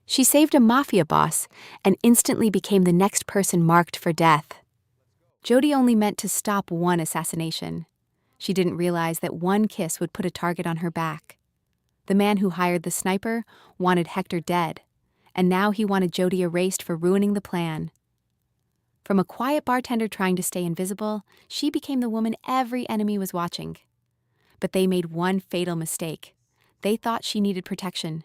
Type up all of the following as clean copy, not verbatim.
She saved a Mafia boss and instantly became the next person marked for death. Jody only meant to stop one assassination. She didn't realize that one kiss would put a target on her back. The man who hired the sniper wanted Hector dead, and now he wanted Jody erased for ruining the plan. From a quiet bartender trying to stay invisible, she became the woman every enemy was watching. But they made one fatal mistake. They thought she needed protection.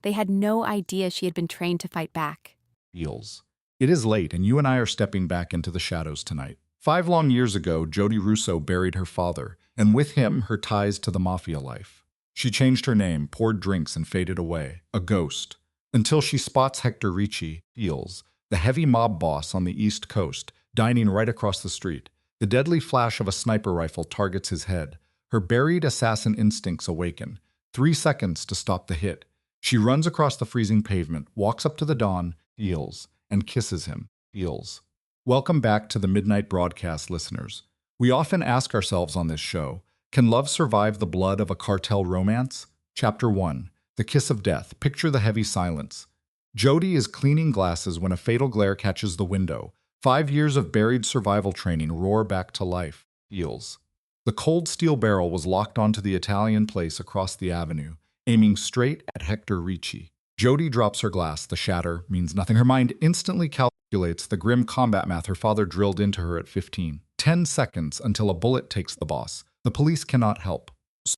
They had no idea she had been trained to fight back. Feels. It is late, and you and I are stepping back into the shadows tonight. 5 long years ago, Jody Russo buried her father, and with him, her ties to the Mafia life. She changed her name, poured drinks, and faded away, a ghost, until she spots Hector Ricci, Feels, the heavy mob boss on the East Coast, dining right across the street. The deadly flash of a sniper rifle targets his head. Her buried assassin instincts awaken. 3 seconds to stop the hit. She runs across the freezing pavement, walks up to the Don, Feels, and kisses him, Feels. Welcome back to the Midnight Broadcast, listeners. We often ask ourselves on this show, can love survive the blood of a cartel romance? Chapter 1. The Kiss of Death. Picture the heavy silence. Jody is cleaning glasses when a fatal glare catches the window. 5 years of buried survival training roar back to life, Feels. The cold steel barrel was locked onto the Italian place across the avenue, aiming straight at Hector Ricci. Jody drops her glass. The shatter means nothing. Her mind instantly calculates the grim combat math her father drilled into her at 15. 10 seconds until a bullet takes the boss. The police cannot help.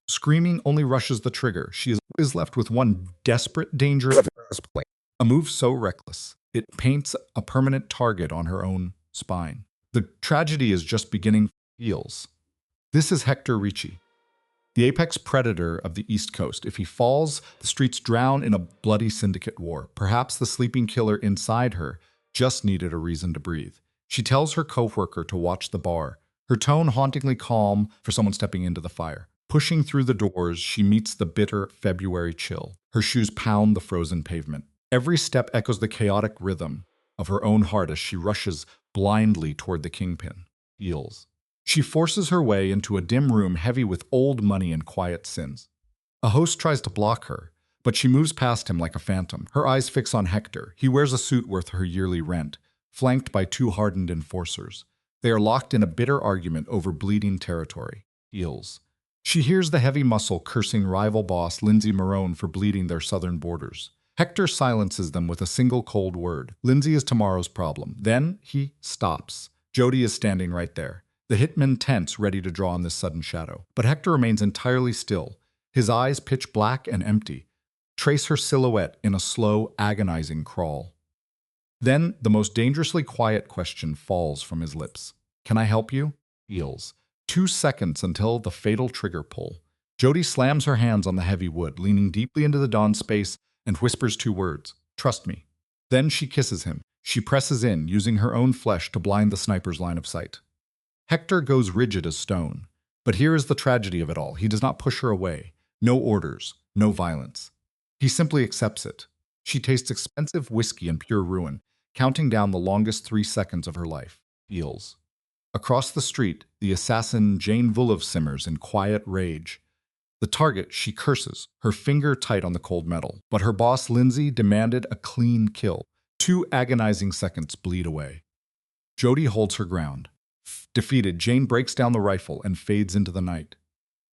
Screaming only rushes the trigger. She is left with one desperate, dangerous play. A move so reckless, it paints a permanent target on her own spine. The tragedy is just beginning. Feels. This is Hector Ricci, the apex predator of the East Coast. If he falls, the streets drown in a bloody syndicate war. Perhaps the sleeping killer inside her just needed a reason to breathe. She tells her co-worker to watch the bar, her tone hauntingly calm for someone stepping into the fire. Pushing through the doors, she meets the bitter February chill. Her shoes pound the frozen pavement. Every step echoes the chaotic rhythm of her own heart as she rushes blindly toward the kingpin. Feels. She forces her way into a dim room heavy with old money and quiet sins. A host tries to block her, but she moves past him like a phantom. Her eyes fix on Hector. He wears a suit worth her yearly rent, flanked by 2 hardened enforcers. They are locked in a bitter argument over bleeding territory. Feels. She hears the heavy muscle cursing rival boss Lindsay Marone for bleeding their southern borders. Hector silences them with a single cold word. Lindsay is tomorrow's problem. Then he stops. Jody is standing right there. The hitman tense, ready to draw on this sudden shadow. But Hector remains entirely still, his eyes pitch black and empty. Trace her silhouette in a slow, agonizing crawl. Then the most dangerously quiet question falls from his lips. Can I help you? Feels. 2 seconds until the fatal trigger pull. Jody slams her hands on the heavy wood, leaning deeply into the Dawn's space, and whispers 2 words. Trust me. Then she kisses him. She presses in, using her own flesh to blind the sniper's line of sight. Hector goes rigid as stone. But here is the tragedy of it all. He does not push her away. No orders, no violence. He simply accepts it. She tastes expensive whiskey and pure ruin, counting down the longest 3 seconds of her life. Feels. Across the street, the assassin Jane Vulov simmers in quiet rage. The target, she curses, her finger tight on the cold metal. But her boss, Lindsay, demanded a clean kill. 2 agonizing seconds bleed away. Jody holds her ground. Defeated, Jane breaks down the rifle and fades into the night.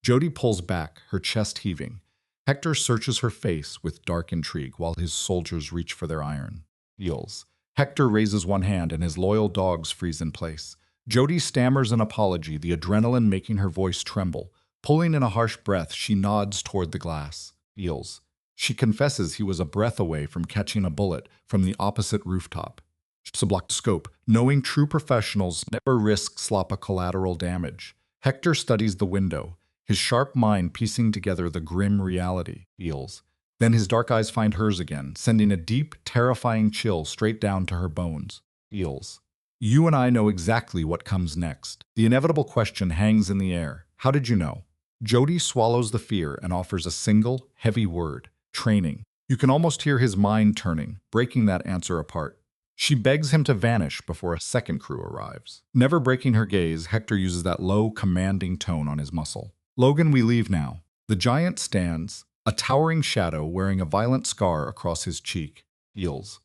Jody pulls back, her chest heaving. Hector searches her face with dark intrigue while his soldiers reach for their iron. Feels. Hector raises one hand and his loyal dogs freeze in place. Jody stammers an apology, the adrenaline making her voice tremble. Pulling in a harsh breath, she nods toward the glass. Feels. She confesses he was a breath away from catching a bullet from the opposite rooftop. She blocked scope, knowing true professionals never risk slop of collateral damage. Hector studies the window, his sharp mind piecing together the grim reality. Feels. Then his dark eyes find hers again, sending a deep, terrifying chill straight down to her bones. Feels. You and I know exactly what comes next. The inevitable question hangs in the air. How did you know? Jody swallows the fear and offers a single, heavy word. Training. You can almost hear his mind turning, breaking that answer apart. She begs him to vanish before a second crew arrives. Never breaking her gaze, Hector uses that low, commanding tone on his muscle. Logan, we leave now. The giant stands, a towering shadow wearing a violent scar across his cheek. Heels.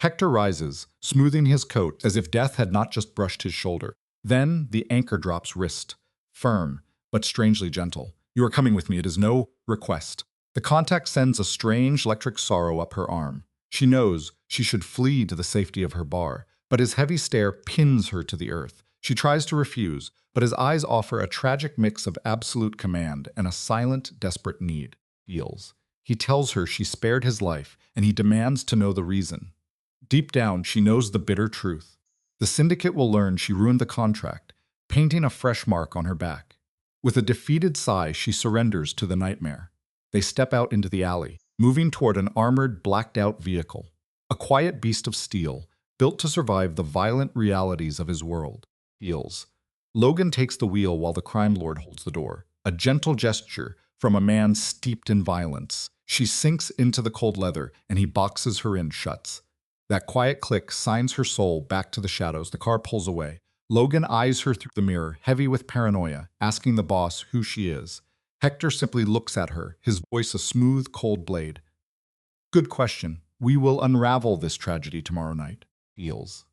Hector rises, smoothing his coat as if death had not just brushed his shoulder. Then the anchor drops wrist, firm, but strangely gentle. You are coming with me, it is no request. The contact sends a strange electric sorrow up her arm. She knows she should flee to the safety of her bar, but his heavy stare pins her to the earth. She tries to refuse, but his eyes offer a tragic mix of absolute command and a silent, desperate need. Heels. He tells her she spared his life, and he demands to know the reason. Deep down, she knows the bitter truth. The syndicate will learn she ruined the contract, painting a fresh mark on her back. With a defeated sigh, she surrenders to the nightmare. They step out into the alley, moving toward an armored, blacked-out vehicle. A quiet beast of steel, built to survive the violent realities of his world. Heels. Logan takes the wheel while the crime lord holds the door. A gentle gesture from a man steeped in violence. She sinks into the cold leather, and he boxes her in shuts. That quiet click signs her soul back to the shadows. The car pulls away. Logan eyes her through the mirror, heavy with paranoia, asking the boss who she is. Hector simply looks at her, his voice a smooth, cold blade. Good question. We will unravel this tragedy tomorrow night. Heels.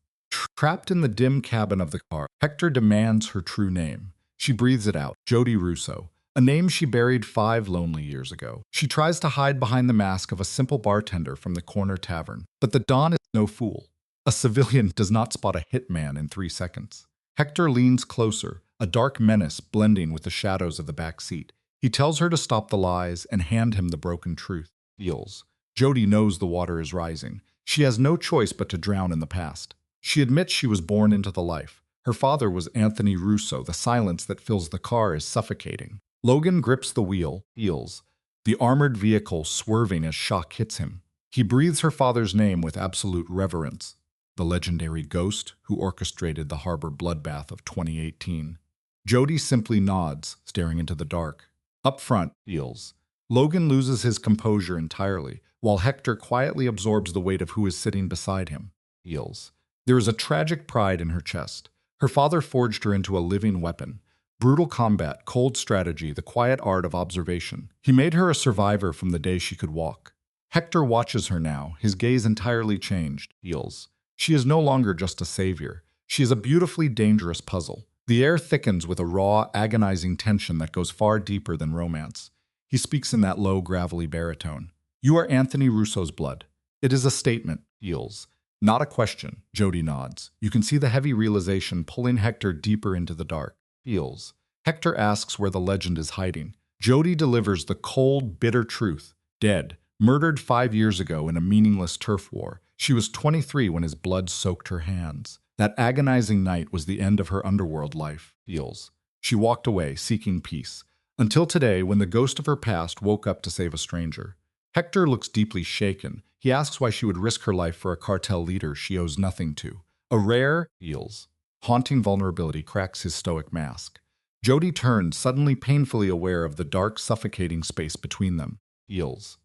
Trapped in the dim cabin of the car, Hector demands her true name. She breathes it out, Jody Russo, a name she buried 5 lonely years ago. She tries to hide behind the mask of a simple bartender from the corner tavern. But the Don is no fool. A civilian does not spot a hitman in 3 seconds. Hector leans closer, a dark menace blending with the shadows of the back seat. He tells her to stop the lies and hand him the broken truth. Heels. Jody knows the water is rising. She has no choice but to drown in the past. She admits she was born into the life. Her father was Anthony Russo. The silence that fills the car is suffocating. Logan grips the wheel, Heels, the armored vehicle swerving as shock hits him. He breathes her father's name with absolute reverence, the legendary ghost who orchestrated the harbor bloodbath of 2018. Jody simply nods, staring into the dark. Up front, Heels. Logan loses his composure entirely, while Hector quietly absorbs the weight of who is sitting beside him. Heels. There is a tragic pride in her chest. Her father forged her into a living weapon. Brutal combat, cold strategy, the quiet art of observation. He made her a survivor from the day she could walk. Hector watches her now, his gaze entirely changed. Heels. She is no longer just a savior. She is a beautifully dangerous puzzle. The air thickens with a raw, agonizing tension that goes far deeper than romance. He speaks in that low, gravelly baritone. You are Anthony Russo's blood. It is a statement, Heels. Not a question, Jody nods. You can see the heavy realization pulling Hector deeper into the dark. Heels. Hector asks where the legend is hiding. Jody delivers the cold, bitter truth. Dead. Murdered 5 years ago in a meaningless turf war. She was 23 when his blood soaked her hands. That agonizing night was the end of her underworld life. Heels. She walked away, seeking peace. Until today, when the ghost of her past woke up to save a stranger. Hector looks deeply shaken. He asks why she would risk her life for a cartel leader she owes nothing to. A rare, Heels. Haunting vulnerability cracks his stoic mask. Jody turns, suddenly painfully aware of the dark, suffocating space between them. Heels.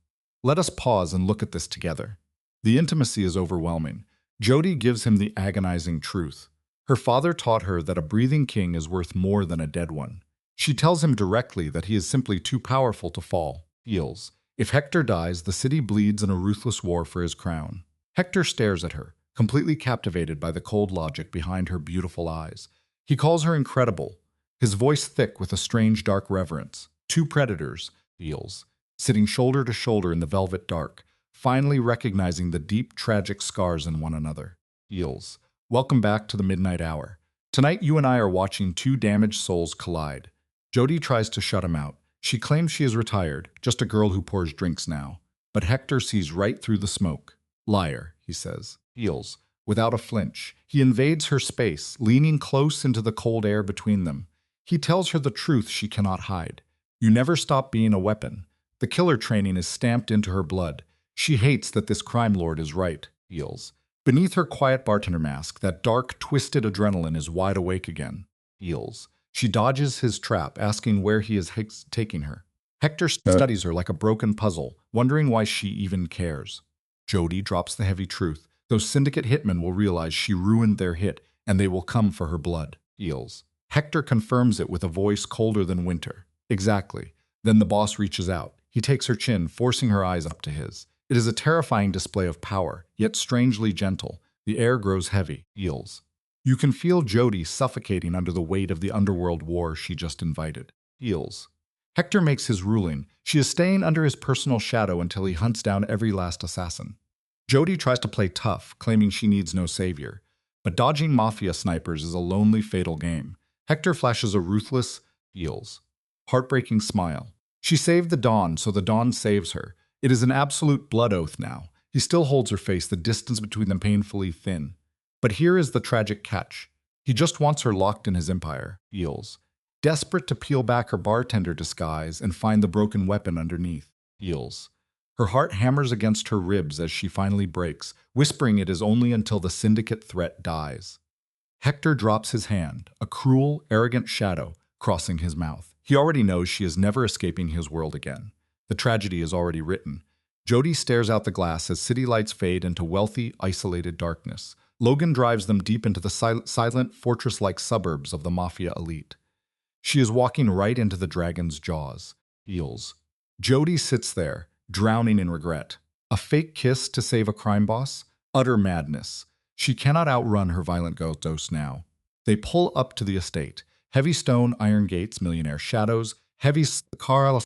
Let us pause and look at this together. The intimacy is overwhelming. Jody gives him the agonizing truth. Her father taught her that a breathing king is worth more than a dead one. She tells him directly that he is simply too powerful to fall. Heels. If Hector dies, the city bleeds in a ruthless war for his crown. Hector stares at her, completely captivated by the cold logic behind her beautiful eyes. He calls her incredible, his voice thick with a strange dark reverence. 2 predators, Heels, sitting shoulder to shoulder in the velvet dark, finally recognizing the deep, tragic scars in one another. Heels. Welcome back to the Midnight Hour. Tonight you and I are watching 2 damaged souls collide. Jody tries to shut him out. She claims she is retired, just a girl who pours drinks now. But Hector sees right through the smoke. Liar, he says. Heels. Without a flinch, he invades her space, leaning close into the cold air between them. He tells her the truth she cannot hide. You never stop being a weapon. The killer training is stamped into her blood. She hates that this crime lord is right. Heels. Beneath her quiet bartender mask, that dark, twisted adrenaline is wide awake again. Heels. She dodges his trap, asking where he is taking her. Hector studies her like a broken puzzle, wondering why she even cares. Jody drops the heavy truth. Those syndicate hitmen will realize she ruined their hit, and they will come for her blood. Heels. Hector confirms it with a voice colder than winter. Exactly. Then the boss reaches out. He takes her chin, forcing her eyes up to his. It is a terrifying display of power, yet strangely gentle. The air grows heavy. Heals. You can feel Jody suffocating under the weight of the underworld war she just invited. Heals. Hector makes his ruling. She is staying under his personal shadow until he hunts down every last assassin. Jody tries to play tough, claiming she needs no savior. But dodging Mafia snipers is a lonely, fatal game. Hector flashes a ruthless, heals. Heartbreaking smile. She saved the Dawn, so the Dawn saves her. It is an absolute blood oath now. He still holds her face, the distance between them painfully thin. But here is the tragic catch. He just wants her locked in his empire. Heals. Desperate to peel back her bartender disguise and find the broken weapon underneath. Heals. Her heart hammers against her ribs as she finally breaks, whispering it is only until the syndicate threat dies. Hector drops his hand, a cruel, arrogant shadow crossing his mouth. He already knows she is never escaping his world again. The tragedy is already written. Jody stares out the glass as city lights fade into wealthy, isolated darkness. Logan drives them deep into the silent, fortress-like suburbs of the Mafia elite. She is walking right into the dragon's jaws. Heals. Jody sits there, drowning in regret. A fake kiss to save a crime boss? Utter madness. She cannot outrun her violent ghost now. They pull up to the estate. Heavy stone, iron gates, millionaire shadows. Heavy car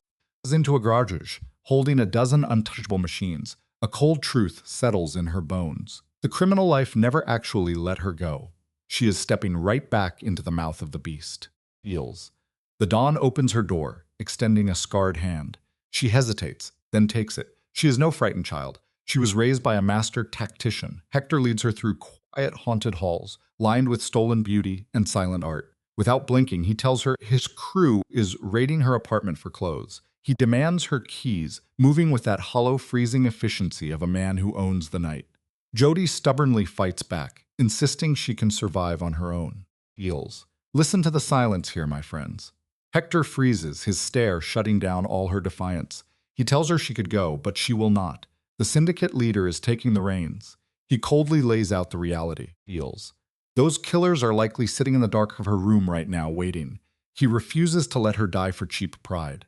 into a garage, holding a dozen untouchable machines. A cold truth settles in her bones. The criminal life never actually let her go. She is stepping right back into the mouth of the beast. Heals. The Dawn opens her door, extending a scarred hand. She hesitates, then takes it. She is no frightened child. She was raised by a master tactician. Hector leads her through quiet, haunted halls, lined with stolen beauty and silent art. Without blinking, he tells her his crew is raiding her apartment for clothes. He demands her keys, moving with that hollow, freezing efficiency of a man who owns the night. Jody stubbornly fights back, insisting she can survive on her own. Heals. Listen to the silence here, my friends. Hector freezes, his stare shutting down all her defiance. He tells her she could go, but she will not. The syndicate leader is taking the reins. He coldly lays out the reality. Heals. Those killers are likely sitting in the dark of her room right now, waiting. He refuses to let her die for cheap pride.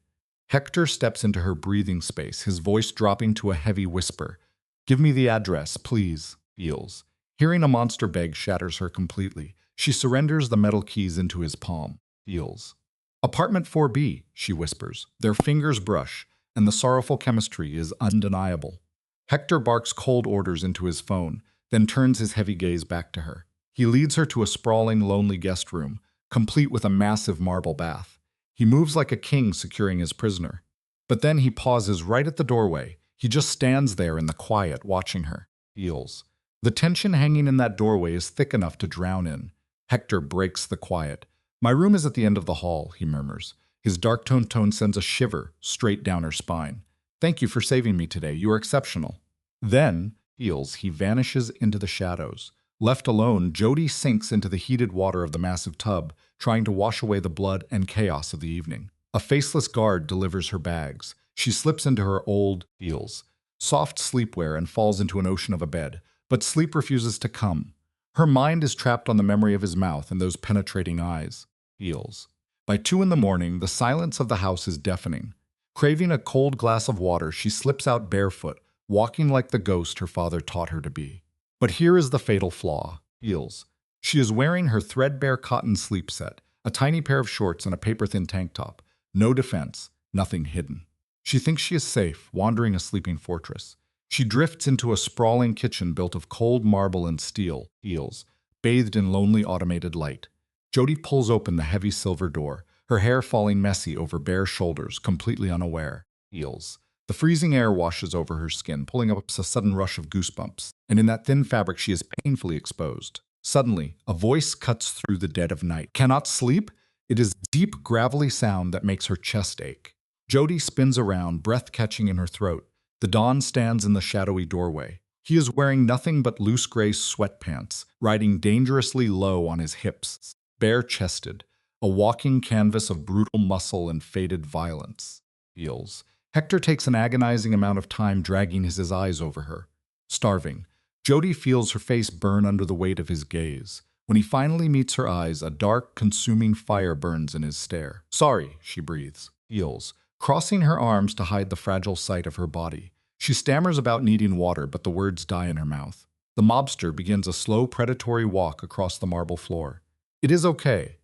Hector steps into her breathing space, his voice dropping to a heavy whisper. Give me the address, please. Heals. Hearing a monster beg shatters her completely. She surrenders the metal keys into his palm. Heals. Apartment 4B, she whispers. Their fingers brush, and the sorrowful chemistry is undeniable. Hector barks cold orders into his phone, then turns his heavy gaze back to her. He leads her to a sprawling, lonely guest room, complete with a massive marble bath. He moves like a king securing his prisoner. But then he pauses right at the doorway. He just stands there in the quiet, watching her. Heals. The tension hanging in that doorway is thick enough to drown in. Hector breaks the quiet. My room is at the end of the hall, he murmurs. His dark tone sends a shiver straight down her spine. Thank you for saving me today. You are exceptional. Then, Heals, he vanishes into the shadows. Left alone, Jody sinks into the heated water of the massive tub, trying to wash away the blood and chaos of the evening. A faceless guard delivers her bags. She slips into her old Heals, soft sleepwear and falls into an ocean of a bed. But sleep refuses to come. Her mind is trapped on the memory of his mouth and those penetrating eyes. Heals. By 2 a.m, the silence of the house is deafening. Craving a cold glass of water, she slips out barefoot, walking like the ghost her father taught her to be. But here is the fatal flaw. Heals. She is wearing her threadbare cotton sleep set, a tiny pair of shorts and a paper-thin tank top. No defense, nothing hidden. She thinks she is safe, wandering a sleeping fortress. She drifts into a sprawling kitchen built of cold marble and steel. Heals. Bathed in lonely automated light. Jody pulls open the heavy silver door, her hair falling messy over bare shoulders, completely unaware. Heals. The freezing air washes over her skin, pulling up a sudden rush of goosebumps, and in that thin fabric she is painfully exposed. Suddenly, a voice cuts through the dead of night. Cannot sleep? It is a deep, gravelly sound that makes her chest ache. Jody spins around, breath catching in her throat. The Dawn stands in the shadowy doorway. He is wearing nothing but loose gray sweatpants, riding dangerously low on his hips, bare-chested, a walking canvas of brutal muscle and faded violence. Heals. Hector takes an agonizing amount of time dragging his eyes over her. Starving, Jody feels her face burn under the weight of his gaze. When he finally meets her eyes, a dark, consuming fire burns in his stare. Sorry, she breathes. Heals, crossing her arms to hide the fragile sight of her body. She stammers about needing water, but the words die in her mouth. The mobster begins a slow, predatory walk across the marble floor. It is okay.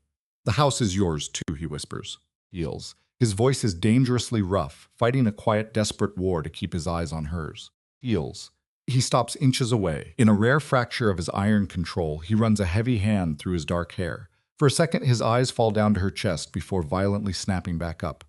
The house is yours, too, he whispers. Heels. His voice is dangerously rough, fighting a quiet, desperate war to keep his eyes on hers. Heels. He stops inches away. In a rare fracture of his iron control, he runs a heavy hand through his dark hair. For a second, his eyes fall down to her chest before violently snapping back up.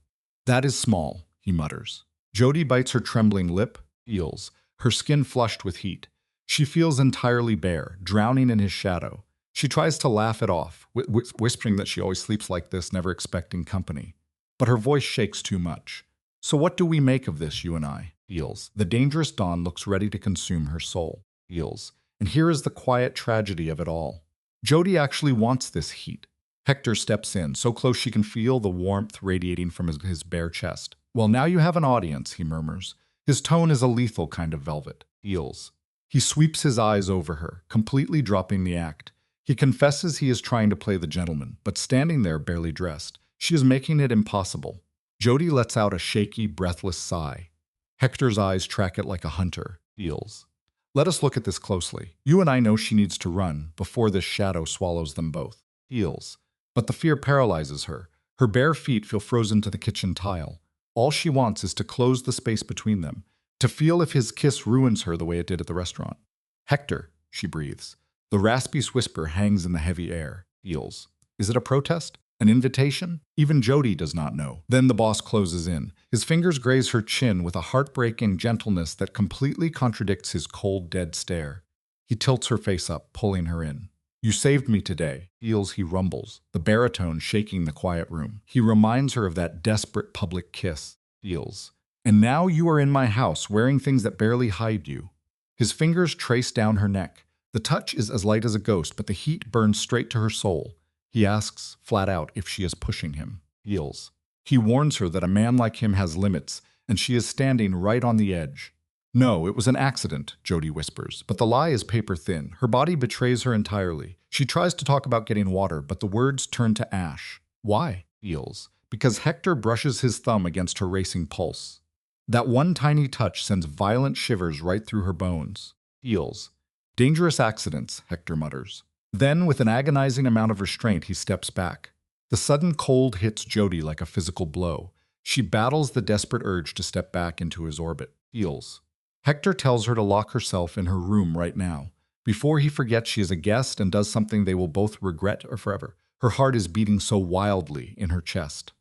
That is small, he mutters. Jody bites her trembling lip, Heels, her skin flushed with heat. She feels entirely bare, drowning in his shadow. She tries to laugh it off, whispering that she always sleeps like this, never expecting company. But her voice shakes too much. So what do we make of this, you and I? Heels. The dangerous dawn looks ready to consume her soul. Heels. And here is the quiet tragedy of it all. Jody actually wants this heat. Hector steps in, so close she can feel the warmth radiating from his bare chest. Well, now you have an audience, he murmurs. His tone is a lethal kind of velvet. Heels. He sweeps his eyes over her, completely dropping the act. He confesses he is trying to play the gentleman, but standing there barely dressed, she is making it impossible. Jody lets out a shaky, breathless sigh. Hector's eyes track it like a hunter. Heels. Let us look at this closely. You and I know she needs to run before this shadow swallows them both. Heels. But the fear paralyzes her. Her bare feet feel frozen to the kitchen tile. All she wants is to close the space between them, to feel if his kiss ruins her the way it did at the restaurant. Hector, she breathes. The raspy whisper hangs in the heavy air. Heels. Is it a protest? An invitation? Even Jody does not know. Then the boss closes in. His fingers graze her chin with a heartbreaking gentleness that completely contradicts his cold, dead stare. He tilts her face up, pulling her in. You saved me today. Heels, he rumbles, the baritone shaking the quiet room. He reminds her of that desperate public kiss. Heels. And now you are in my house, wearing things that barely hide you. His fingers trace down her neck. The touch is as light as a ghost, but the heat burns straight to her soul. He asks, flat out, if she is pushing him. Heels. He warns her that a man like him has limits, and she is standing right on the edge. No, it was an accident, Jody whispers, but the lie is paper thin. Her body betrays her entirely. She tries to talk about getting water, but the words turn to ash. Why? Heels. Because Hector brushes his thumb against her racing pulse. That one tiny touch sends violent shivers right through her bones. Heels. Dangerous accidents, Hector mutters. Then, with an agonizing amount of restraint, he steps back. The sudden cold hits Jody like a physical blow. She battles the desperate urge to step back into his orbit. Heels. Hector tells her to lock herself in her room right now, before he forgets she is a guest and does something they will both regret or forever. Her heart is beating so wildly in her chest.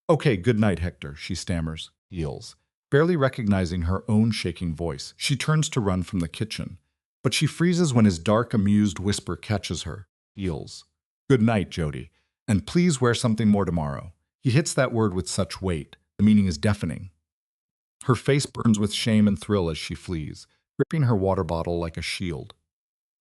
Okay, good night, Hector, she stammers. Heels. Barely recognizing her own shaking voice, she turns to run from the kitchen. But she freezes when his dark, amused whisper catches her. Heels. Good night, Jody. And please wear something more tomorrow. He hits that word with such weight. The meaning is deafening. Her face burns with shame and thrill as she flees, gripping her water bottle like a shield.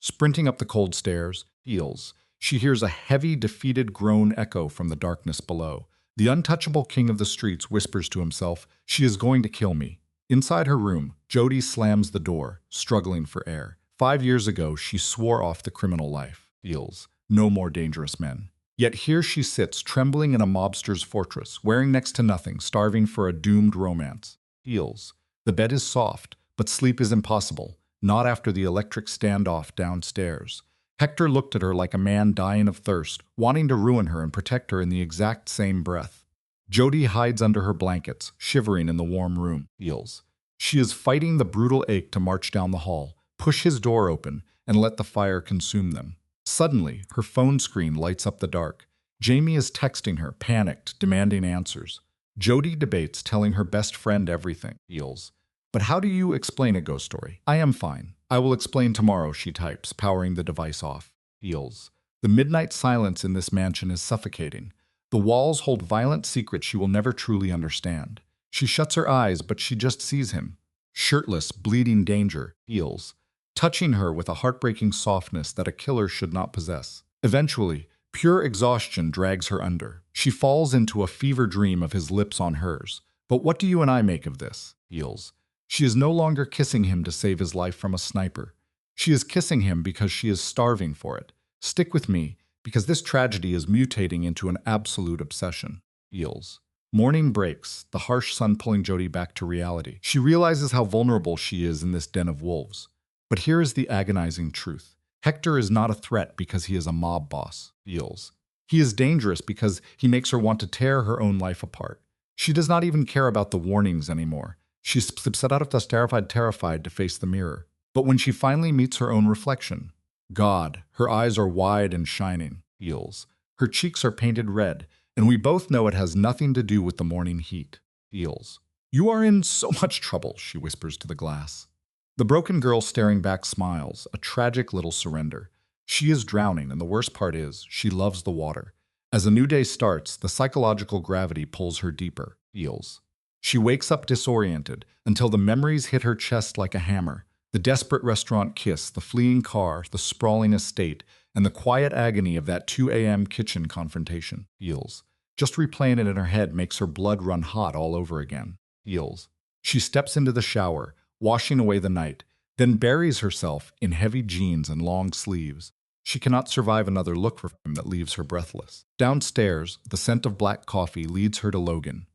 Sprinting up the cold stairs, Heels. She hears a heavy, defeated groan echo from the darkness below. The untouchable king of the streets whispers to himself, she is going to kill me. Inside her room, Jody slams the door, struggling for air. 5 years ago, she swore off the criminal life. Heels. No more dangerous men. Yet here she sits, trembling in a mobster's fortress, wearing next to nothing, starving for a doomed romance. Heels. The bed is soft, but sleep is impossible, not after the electric standoff downstairs. Hector looked at her like a man dying of thirst, wanting to ruin her and protect her in the exact same breath. Jody hides under her blankets, shivering in the warm room. Heels. She is fighting the brutal ache to march down the hall, push his door open, and let the fire consume them. Suddenly, her phone screen lights up the dark. Jamie is texting her, panicked, demanding answers. Jody debates telling her best friend everything. Heels. But how do you explain a ghost story? I am fine. I will explain tomorrow, she types, powering the device off. Heels. The midnight silence in this mansion is suffocating. The walls hold violent secrets she will never truly understand. She shuts her eyes, but she just sees him. Shirtless, bleeding danger. Heels. Touching her with a heartbreaking softness that a killer should not possess. Eventually, pure exhaustion drags her under. She falls into a fever dream of his lips on hers. But what do you and I make of this? Heels. She is no longer kissing him to save his life from a sniper. She is kissing him because she is starving for it. Stick with me, because this tragedy is mutating into an absolute obsession. Heels. Morning breaks, the harsh sun pulling Jody back to reality. She realizes how vulnerable she is in this den of wolves. But here is the agonizing truth. Hector is not a threat because he is a mob boss, feels. He is dangerous because he makes her want to tear her own life apart. She does not even care about the warnings anymore. She slips out of this terrified to face the mirror. But when she finally meets her own reflection, God, her eyes are wide and shining, feels. Her cheeks are painted red, and we both know it has nothing to do with the morning heat, feels. You are in so much trouble, she whispers to the glass. The broken girl staring back smiles, a tragic little surrender. She is drowning, and the worst part is, she loves the water. As a new day starts, the psychological gravity pulls her deeper, feels. She wakes up disoriented until the memories hit her chest like a hammer. The desperate restaurant kiss, the fleeing car, the sprawling estate, and the quiet agony of that 2 a.m. kitchen confrontation, feels. Just replaying it in her head makes her blood run hot all over again, feels. She steps into the shower, washing away the night, then buries herself in heavy jeans and long sleeves. She cannot survive another look from him that leaves her breathless. Downstairs, the scent of black coffee leads her to Logan.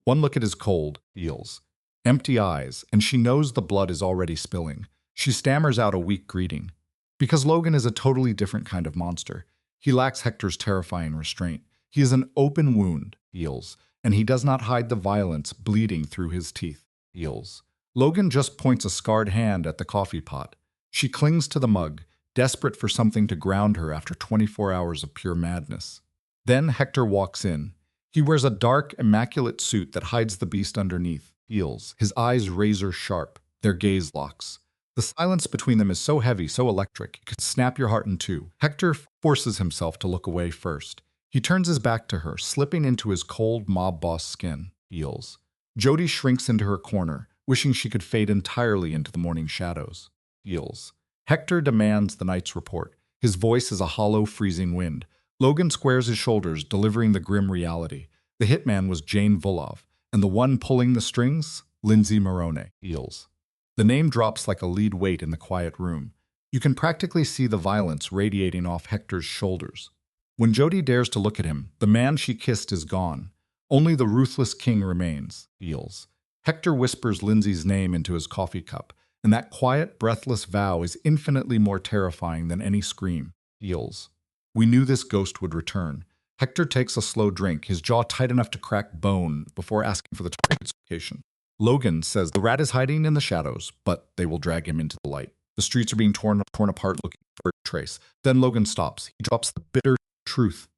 One look at his cold, feels. Empty eyes, and she knows the blood is already spilling. She stammers out a weak greeting. Because Logan is a totally different kind of monster. He lacks Hector's terrifying restraint. He is an open wound, feels, and he does not hide the violence bleeding through his teeth, feels. Logan just points a scarred hand at the coffee pot. She clings to the mug, desperate for something to ground her after 24 hours of pure madness. Then Hector walks in. He wears a dark, immaculate suit that hides the beast underneath, feels, his eyes razor sharp, their gaze locks. The silence between them is so heavy, so electric, it could snap your heart in two. Hector forces himself to look away first. He turns his back to her, slipping into his cold mob boss skin, feels. Jody shrinks into her corner, wishing she could fade entirely into the morning shadows, feels. Hector demands the night's report. His voice is a hollow, freezing wind. Logan squares his shoulders, delivering the grim reality. The hitman was Jane Vulov, and the one pulling the strings, Lindsay Morone, feels. The name drops like a lead weight in the quiet room. You can practically see the violence radiating off Hector's shoulders. When Jody dares to look at him, the man she kissed is gone. Only the ruthless king remains, feels. Hector whispers Lindsay's name into his coffee cup, and that quiet, breathless vow is infinitely more terrifying than any scream, feels. We knew this ghost would return. Hector takes a slow drink, his jaw tight enough to crack bone before asking for the target's location. Logan says the rat is hiding in the shadows, but they will drag him into the light. The streets are being torn apart looking for a trace. Then Logan stops. He drops the bitter truth.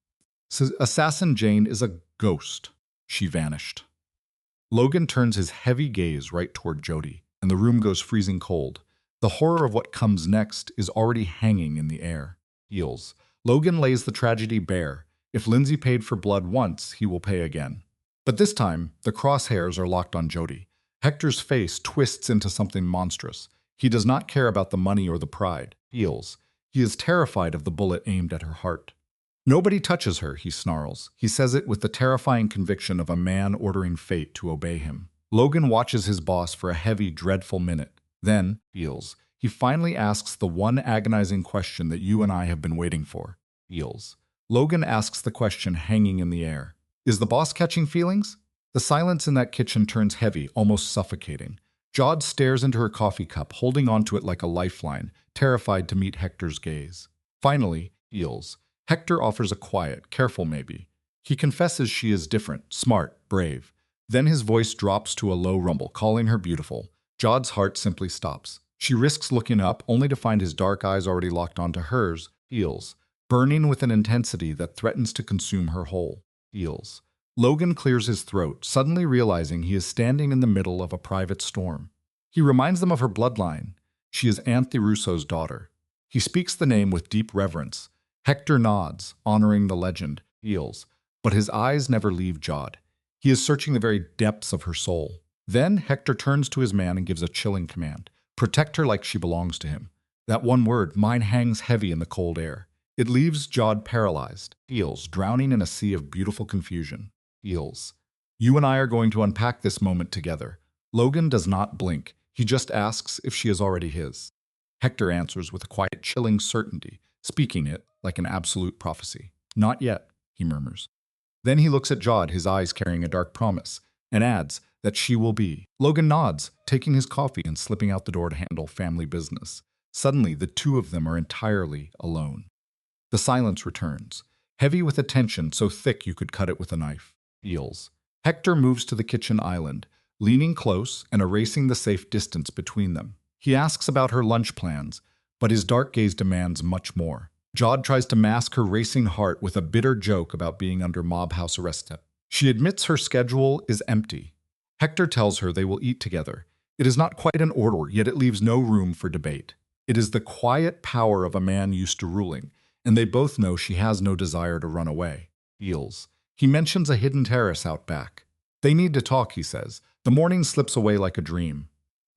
Says Assassin Jane is a ghost. She vanished. Logan turns his heavy gaze right toward Jody, and the room goes freezing cold. The horror of what comes next is already hanging in the air. Feels. Logan lays the tragedy bare. If Lindsay paid for blood once, he will pay again. But this time, the crosshairs are locked on Jody. Hector's face twists into something monstrous. He does not care about the money or the pride, feels. He is terrified of the bullet aimed at her heart. Nobody touches her, he snarls. He says it with the terrifying conviction of a man ordering fate to obey him. Logan watches his boss for a heavy, dreadful minute. Then, feels, he finally asks the one agonizing question that you and I have been waiting for, feels. Logan asks the question hanging in the air. Is the boss catching feelings? The silence in that kitchen turns heavy, almost suffocating. Jod stares into her coffee cup, holding onto it like a lifeline, terrified to meet Hector's gaze. Finally, feels. Hector offers a quiet, careful maybe. He confesses she is different, smart, brave. Then his voice drops to a low rumble, calling her beautiful. Jod's heart simply stops. She risks looking up, only to find his dark eyes already locked onto hers, feels, burning with an intensity that threatens to consume her whole, feels. Logan clears his throat, suddenly realizing he is standing in the middle of a private storm. He reminds them of her bloodline. She is Anthe Russo's daughter. He speaks the name with deep reverence. Hector nods, honoring the legend, feels, but his eyes never leave Jod. He is searching the very depths of her soul. Then Hector turns to his man and gives a chilling command. Protect her like she belongs to him. That one word, mine, hangs heavy in the cold air. It leaves Jod paralyzed, feels, drowning in a sea of beautiful confusion. Feels. You and I are going to unpack this moment together. Logan does not blink. He just asks if she is already his. Hector answers with a quiet, chilling certainty, speaking it like an absolute prophecy. Not yet, he murmurs. Then he looks at Jod, his eyes carrying a dark promise, and adds that she will be. Logan nods, taking his coffee and slipping out the door to handle family business. Suddenly, the two of them are entirely alone. The silence returns, heavy with a tension so thick you could cut it with a knife. Feels. Hector moves to the kitchen island, leaning close and erasing the safe distance between them. He asks about her lunch plans, but his dark gaze demands much more. Jod tries to mask her racing heart with a bitter joke about being under mob house arrest. She admits her schedule is empty. Hector tells her they will eat together. It is not quite an order, yet it leaves no room for debate. It is the quiet power of a man used to ruling, and they both know she has no desire to run away. Feels. He mentions a hidden terrace out back. They need to talk, he says. The morning slips away like a dream.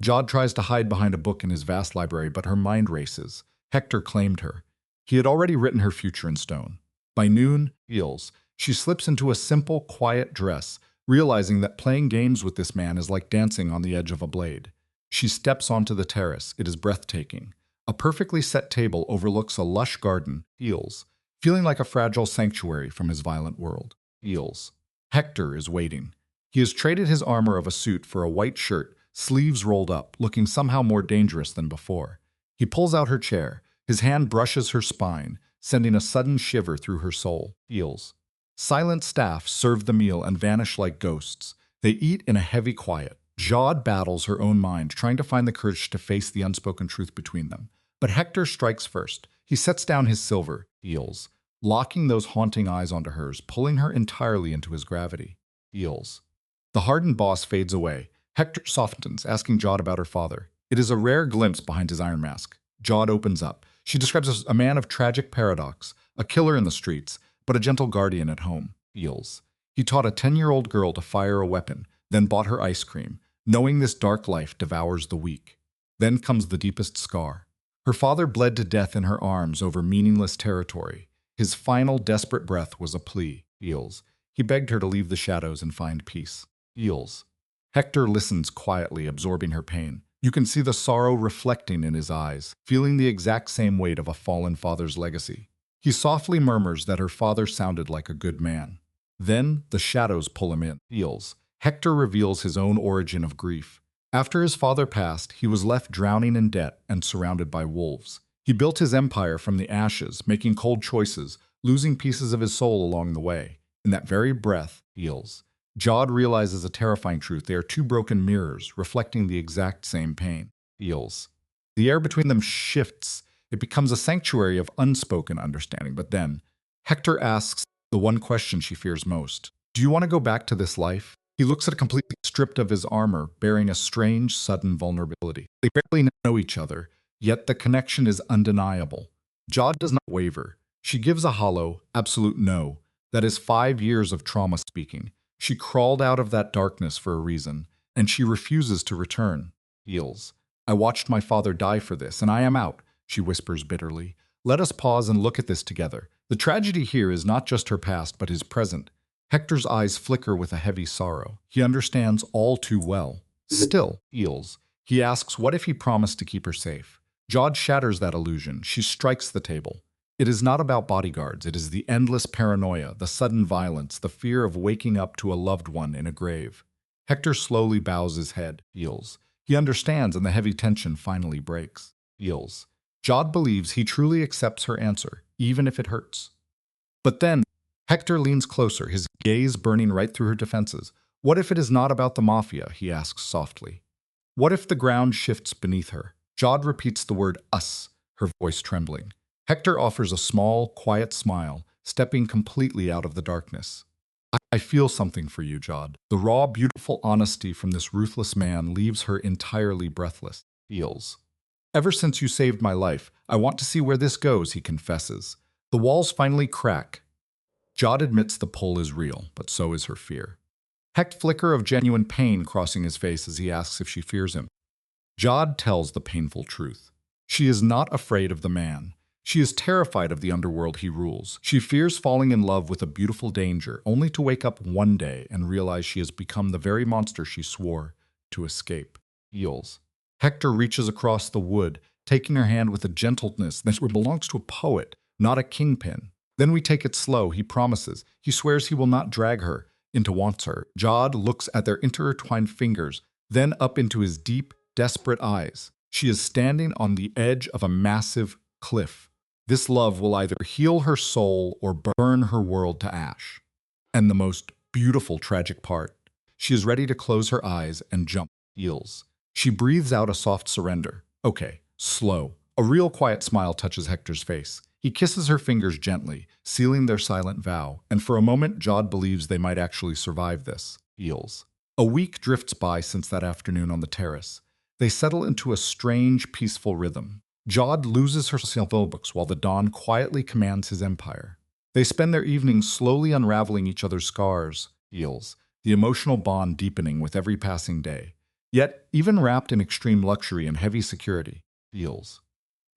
Jod tries to hide behind a book in his vast library, but her mind races. Hector claimed her. He had already written her future in stone. By noon, Feels. She slips into a simple, quiet dress, realizing that playing games with this man is like dancing on the edge of a blade. She steps onto the terrace. It is breathtaking. A perfectly set table overlooks a lush garden. Feels. Feeling like a fragile sanctuary from his violent world. Feels. Hector is waiting. He has traded his armor of a suit for a white shirt, sleeves rolled up, looking somehow more dangerous than before. He pulls out her chair. His hand brushes her spine, sending a sudden shiver through her soul. Feels. Silent staff serve the meal and vanish like ghosts. They eat in a heavy quiet. Jod battles her own mind, trying to find the courage to face the unspoken truth between them. But Hector strikes first. He sets down his silver. Feels. Locking those haunting eyes onto hers, pulling her entirely into his gravity. Feels. The hardened boss fades away. Hector softens, asking Jod about her father. It is a rare glimpse behind his iron mask. Jod opens up. She describes as a man of tragic paradox, a killer in the streets, but a gentle guardian at home. Feels. He taught a 10-year-old girl to fire a weapon, then bought her ice cream, knowing this dark life devours the weak. Then comes the deepest scar. Her father bled to death in her arms over meaningless territory. His final desperate breath was a plea. Feels. He begged her to leave the shadows and find peace. Feels. Hector listens quietly, absorbing her pain. You can see the sorrow reflecting in his eyes, feeling the exact same weight of a fallen father's legacy. He softly murmurs that her father sounded like a good man. Then the shadows pull him in. Feels. Hector reveals his own origin of grief. After his father passed, he was left drowning in debt and surrounded by wolves. He built his empire from the ashes, making cold choices, losing pieces of his soul along the way. In that very breath, Feels. Jod realizes a terrifying truth. They are two broken mirrors, reflecting the exact same pain. Feels. The air between them shifts. It becomes a sanctuary of unspoken understanding. But then, Hector asks the one question she fears most. Do you want to go back to this life? He looks at it completely stripped of his armor, bearing a strange, sudden vulnerability. They barely know each other, yet the connection is undeniable. Jod does not waver. She gives a hollow, absolute no. That is 5 years of trauma speaking. She crawled out of that darkness for a reason, and she refuses to return. Feels. I watched my father die for this, and I am out, she whispers bitterly. Let us pause and look at this together. The tragedy here is not just her past, but his present. Hector's eyes flicker with a heavy sorrow. He understands all too well. Still, Feels. He asks what if he promised to keep her safe. Jod shatters that illusion. She strikes the table. It is not about bodyguards. It is the endless paranoia, the sudden violence, the fear of waking up to a loved one in a grave. Hector slowly bows his head. Feels. He understands, and the heavy tension finally breaks. Feels. Jod believes he truly accepts her answer, even if it hurts. But then, Hector leans closer, his gaze burning right through her defenses. What if it is not about the Mafia, he asks softly. What if the ground shifts beneath her? Jod repeats the word us, her voice trembling. Hector offers a small, quiet smile, stepping completely out of the darkness. I feel something for you, Jod. The raw, beautiful honesty from this ruthless man leaves her entirely breathless. Feels. Ever since you saved my life, I want to see where this goes, he confesses. The walls finally crack. Jod admits the pull is real, but so is her fear. Heck flicker of genuine pain crossing his face as he asks if she fears him. Jod tells the painful truth. She is not afraid of the man. She is terrified of the underworld he rules. She fears falling in love with a beautiful danger, only to wake up one day and realize she has become the very monster she swore to escape. Feels. Hector reaches across the wood, taking her hand with a gentleness that belongs to a poet, not a kingpin. Then we take it slow, he promises. He swears he will not drag her into wants her. Jod looks at their intertwined fingers, then up into his deep, desperate eyes. She is standing on the edge of a massive cliff. This love will either heal her soul or burn her world to ash. And the most beautiful, tragic part, she is ready to close her eyes and jump heels. She breathes out a soft surrender. Okay, slow. A real quiet smile touches Hector's face. He kisses her fingers gently, sealing their silent vow, and for a moment Jod believes they might actually survive this. Heels. A week drifts by since that afternoon on the terrace. They settle into a strange, peaceful rhythm. Jod loses her books while the Don quietly commands his empire. They spend their evenings slowly unraveling each other's scars, heels, the emotional bond deepening with every passing day. Yet, even wrapped in extreme luxury and heavy security, heels.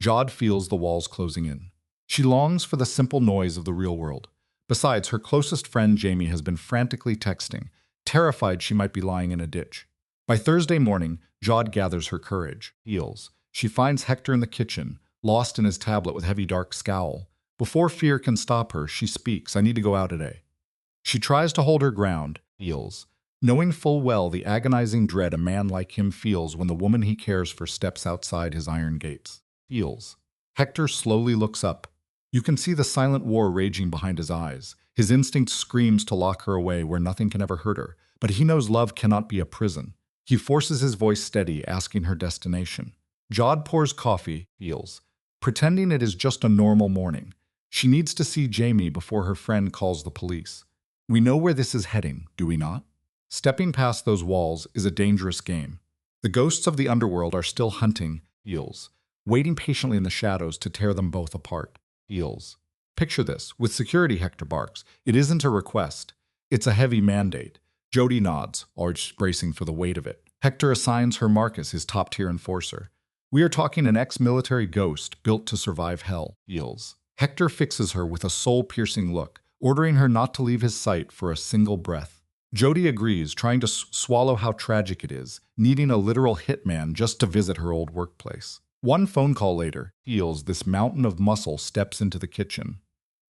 Jod feels the walls closing in. She longs for the simple noise of the real world. Besides, her closest friend Jamie has been frantically texting, terrified she might be lying in a ditch. By Thursday morning, Jod gathers her courage, heels. She finds Hector in the kitchen, lost in his tablet with heavy dark scowl. Before fear can stop her, she speaks, "I need to go out today." She tries to hold her ground, heels, knowing full well the agonizing dread a man like him feels when the woman he cares for steps outside his iron gates. Heels. Hector slowly looks up. You can see the silent war raging behind his eyes. His instinct screams to lock her away where nothing can ever hurt her, but he knows love cannot be a prison. He forces his voice steady, asking her destination. Jod pours coffee, heels, pretending it is just a normal morning. She needs to see Jamie before her friend calls the police. We know where this is heading, do we not? Stepping past those walls is a dangerous game. The ghosts of the underworld are still hunting, heels, waiting patiently in the shadows to tear them both apart. Heels. Picture this. With security, Hector barks. It isn't a request. It's a heavy mandate. Jody nods, already bracing for the weight of it. Hector assigns her Marcus, his top-tier enforcer. We are talking an ex-military ghost built to survive hell. Heels. Hector fixes her with a soul-piercing look, ordering her not to leave his sight for a single breath. Jody agrees, trying to swallow how tragic it is, needing a literal hitman just to visit her old workplace. One phone call later, heels, this mountain of muscle steps into the kitchen.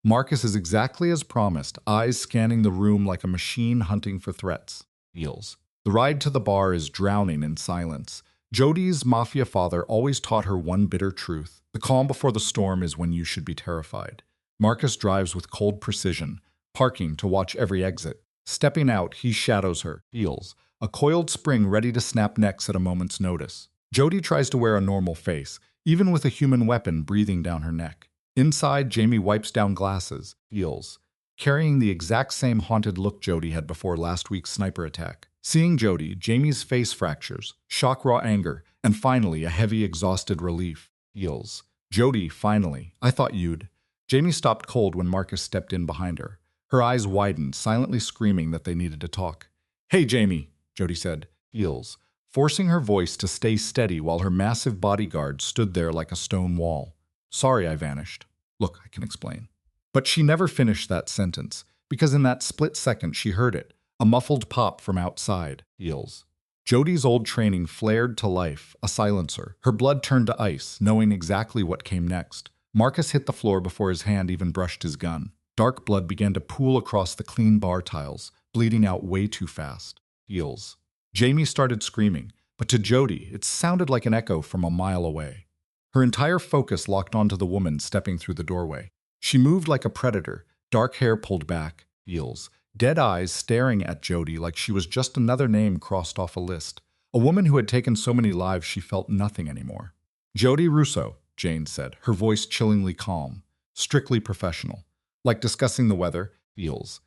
Marcus is exactly as promised, eyes scanning the room like a machine hunting for threats. Heels. The ride to the bar is drowning in silence. Jody's Mafia father always taught her one bitter truth. The calm before the storm is when you should be terrified. Marcus drives with cold precision, parking to watch every exit. Stepping out, he shadows her, heels, a coiled spring ready to snap necks at a moment's notice. Jody tries to wear a normal face, even with a human weapon breathing down her neck. Inside, Jamie wipes down glasses, heels, carrying the exact same haunted look Jody had before last week's sniper attack. Seeing Jody, Jamie's face fractures, shock raw anger, and finally a heavy, exhausted relief. Heels. Jody, finally. I thought you'd. Jamie stopped cold when Marcus stepped in behind her. Her eyes widened, silently screaming that they needed to talk. Hey, Jamie, Jody said, heels, forcing her voice to stay steady while her massive bodyguard stood there like a stone wall. Sorry I vanished. Look, I can explain. But she never finished that sentence, because in that split second she heard it, a muffled pop from outside, heels. Jody's old training flared to life, a silencer. Her blood turned to ice, knowing exactly what came next. Marcus hit the floor before his hand even brushed his gun. Dark blood began to pool across the clean bar tiles, bleeding out way too fast. Heels. Jamie started screaming, but to Jody, it sounded like an echo from a mile away. Her entire focus locked onto the woman stepping through the doorway. She moved like a predator, dark hair pulled back, heels, dead eyes staring at Jody like she was just another name crossed off a list. A woman who had taken so many lives she felt nothing anymore. Jody Russo, Jane said, her voice chillingly calm, strictly professional. Like discussing the weather, heels,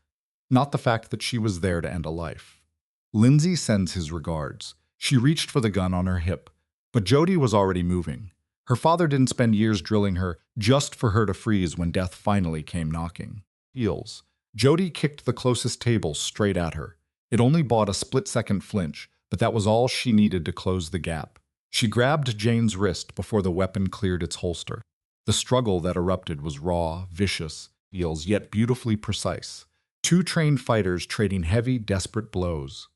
not the fact that she was there to end a life. Lindsay sends his regards. She reached for the gun on her hip, but Jody was already moving. Her father didn't spend years drilling her just for her to freeze when death finally came knocking. Heels. Jody kicked the closest table straight at her. It only bought a split-second flinch, but that was all she needed to close the gap. She grabbed Jane's wrist before the weapon cleared its holster. The struggle that erupted was raw, vicious, heels, yet beautifully precise. Two trained fighters trading heavy, desperate blows.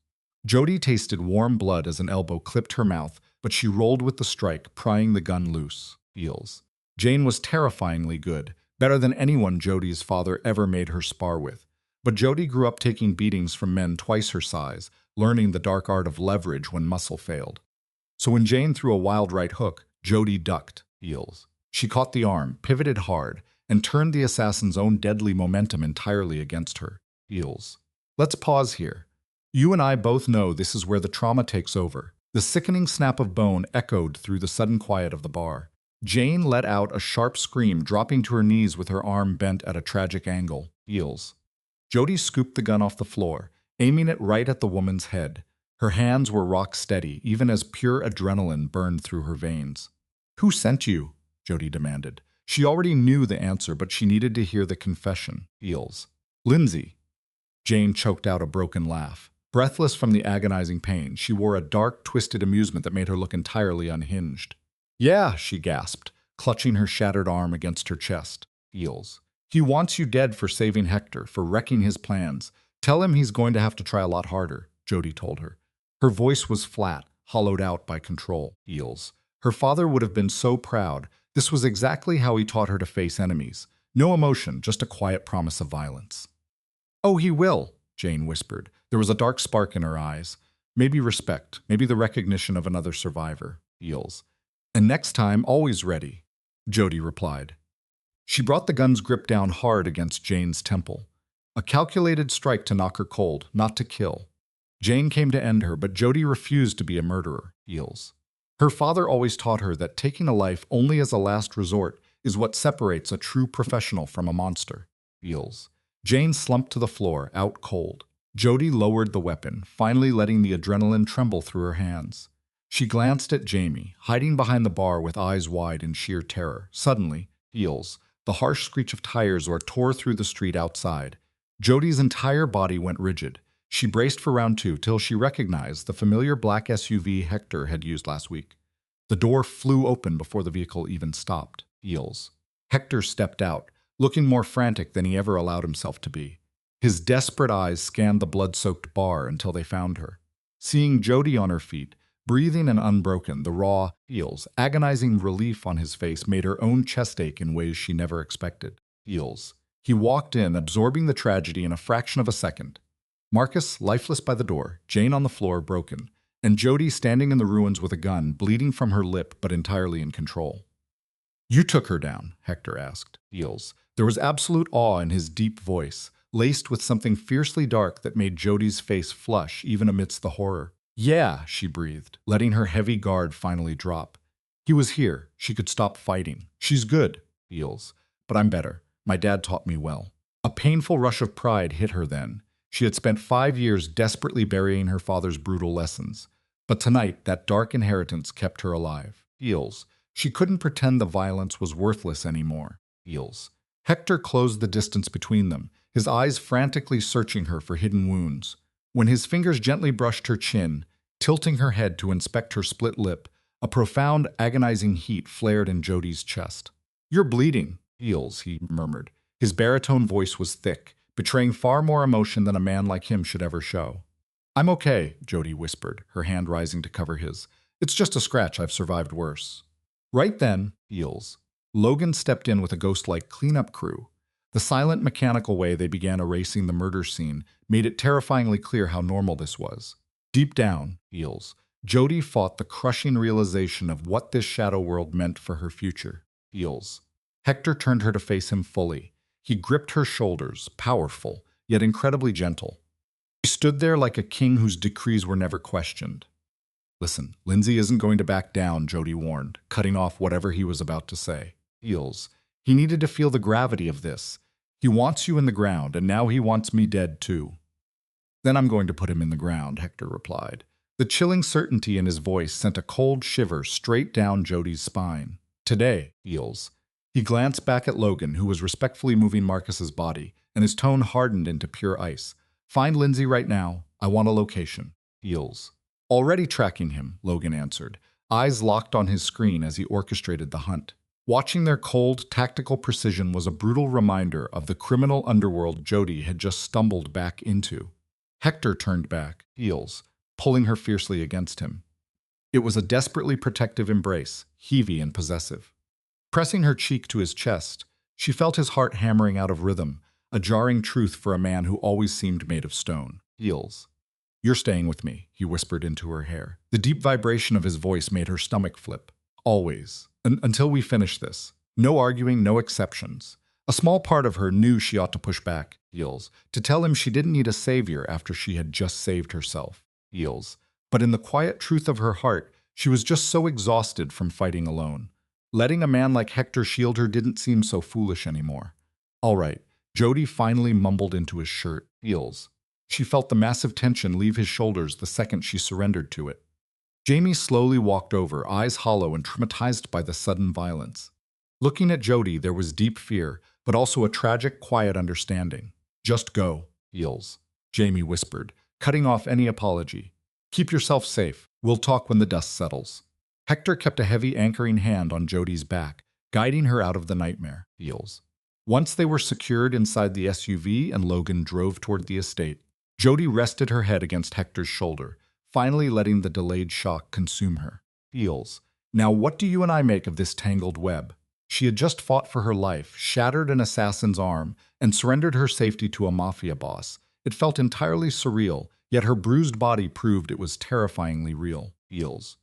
Jody tasted warm blood as an elbow clipped her mouth, but she rolled with the strike, prying the gun loose. Heels. Jane was terrifyingly good, better than anyone Jody's father ever made her spar with. But Jody grew up taking beatings from men twice her size, learning the dark art of leverage when muscle failed. So when Jane threw a wild right hook, Jody ducked, heels. She caught the arm, pivoted hard, and turned the assassin's own deadly momentum entirely against her, heels. Let's pause here. You and I both know this is where the trauma takes over. The sickening snap of bone echoed through the sudden quiet of the bar. Jane let out a sharp scream, dropping to her knees with her arm bent at a tragic angle, heels. Jody scooped the gun off the floor, aiming it right at the woman's head. Her hands were rock steady, even as pure adrenaline burned through her veins. "Who sent you?" Jody demanded. She already knew the answer, but she needed to hear the confession, heels. "Lindsay." Jane choked out a broken laugh. Breathless from the agonizing pain, she wore a dark, twisted amusement that made her look entirely unhinged. "Yeah," she gasped, clutching her shattered arm against her chest, heels. "He wants you dead for saving Hector, for wrecking his plans. Tell him he's going to have to try a lot harder," Jody told her. Her voice was flat, hollowed out by control, heels. Her father would have been so proud. This was exactly how he taught her to face enemies. No emotion, just a quiet promise of violence. "Oh, he will," Jane whispered. There was a dark spark in her eyes. "Maybe respect, maybe the recognition of another survivor," heels. "And next time, always ready," Jody replied. She brought the gun's grip down hard against Jane's temple. A calculated strike to knock her cold, not to kill. Jane came to end her, but Jody refused to be a murderer, heels. Her father always taught her that taking a life only as a last resort is what separates a true professional from a monster, heels. Jane slumped to the floor, out cold. Jody lowered the weapon, finally letting the adrenaline tremble through her hands. She glanced at Jamie, hiding behind the bar with eyes wide in sheer terror. Suddenly, heels, the harsh screech of tires tore through the street outside. Jody's entire body went rigid. She braced for round two till she recognized the familiar black SUV Hector had used last week. The door flew open before the vehicle even stopped, heels. Hector stepped out, looking more frantic than he ever allowed himself to be. His desperate eyes scanned the blood-soaked bar until they found her. Seeing Jody on her feet, breathing and unbroken, the raw, heels, agonizing relief on his face made her own chest ache in ways she never expected. Heels. He walked in, absorbing the tragedy in a fraction of a second. Marcus, lifeless by the door, Jane on the floor, broken, and Jody standing in the ruins with a gun, bleeding from her lip but entirely in control. "You took her down?" Hector asked, heels. There was absolute awe in his deep voice, laced with something fiercely dark that made Jody's face flush even amidst the horror. "Yeah," she breathed, letting her heavy guard finally drop. "He was here. She could stop fighting. She's good," heels. "But I'm better. My dad taught me well." A painful rush of pride hit her then. She had spent 5 years desperately burying her father's brutal lessons. But tonight, that dark inheritance kept her alive. Heels. She couldn't pretend the violence was worthless anymore. Heels. Hector closed the distance between them, his eyes frantically searching her for hidden wounds. When his fingers gently brushed her chin, tilting her head to inspect her split lip, a profound, agonizing heat flared in Jody's chest. "You're bleeding," heels, he murmured. His baritone voice was thick, betraying far more emotion than a man like him should ever show. "I'm okay," Jody whispered, her hand rising to cover his. "It's just a scratch. I've survived worse." Right then, heels, Logan stepped in with a ghost-like cleanup crew. The silent, mechanical way they began erasing the murder scene made it terrifyingly clear how normal this was. Deep down, heels, Jody fought the crushing realization of what this shadow world meant for her future. Heels. Hector turned her to face him fully. He gripped her shoulders, powerful, yet incredibly gentle. She stood there like a king whose decrees were never questioned. "Listen, Lindsay isn't going to back down," Jody warned, cutting off whatever he was about to say. Heels. He needed to feel the gravity of this. "He wants you in the ground, and now he wants me dead too." "Then I'm going to put him in the ground," Hector replied. The chilling certainty in his voice sent a cold shiver straight down Jody's spine. "Today, heels." He glanced back at Logan, who was respectfully moving Marcus's body, and his tone hardened into pure ice. "Find Lindsay right now. I want a location." Heels. "Already tracking him," Logan answered, eyes locked on his screen as he orchestrated the hunt. Watching their cold, tactical precision was a brutal reminder of the criminal underworld Jody had just stumbled back into. Hector turned back, heels, pulling her fiercely against him. It was a desperately protective embrace, heavy and possessive. Pressing her cheek to his chest, She felt his heart hammering out of rhythm, a jarring truth for a man who always seemed made of stone. Heels. You're staying with me, he whispered into her hair. The deep vibration of his voice made her stomach flip. Always. Until we finish this. No arguing, no exceptions. A small part of her knew she ought to push back, Heels, to tell him she didn't need a savior after she had just saved herself, Heels. But in the quiet truth of her heart, she was just so exhausted from fighting alone. Letting a man like Hector shield her didn't seem so foolish anymore. All right, Jody finally mumbled into his shirt, Heels. She felt the massive tension leave his shoulders the second she surrendered to it. Jamie slowly walked over, eyes hollow and traumatized by the sudden violence. Looking at Jody, there was deep fear, but also a tragic, quiet understanding. Just go, Heels, Jamie whispered, cutting off any apology. Keep yourself safe. We'll talk when the dust settles. Hector kept a heavy anchoring hand on Jody's back, guiding her out of the nightmare, Heels. Once they were secured inside the SUV and Logan drove toward the estate, Jody rested her head against Hector's shoulder, finally letting the delayed shock consume her. Heels. Now what do you and I make of this tangled web? She had just fought for her life, shattered an assassin's arm, and surrendered her safety to a mafia boss. It felt entirely surreal, yet her bruised body proved it was terrifyingly real. Heels.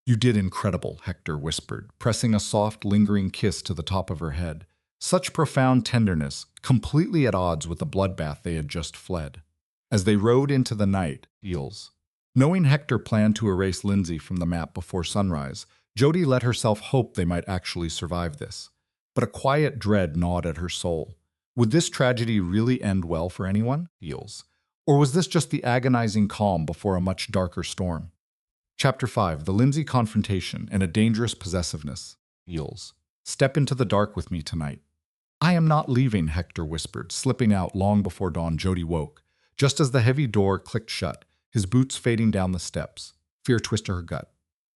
You did incredible, Hector whispered, pressing a soft, lingering kiss to the top of her head. Such profound tenderness, completely at odds with the bloodbath they had just fled. As they rode into the night, Heels. Knowing Hector planned to erase Lindsay from the map before sunrise, Jody let herself hope they might actually survive this. But a quiet dread gnawed at her soul. Would this tragedy really end well for anyone? Heels. Or was this just the agonizing calm before a much darker storm? Chapter 5. The Lindsay Confrontation and a Dangerous Possessiveness. Heels. Step into the dark with me tonight. I am not leaving, Hector whispered, slipping out long before dawn. Jody woke. Just as the heavy door clicked shut, his boots fading down the steps. Fear twisted her gut.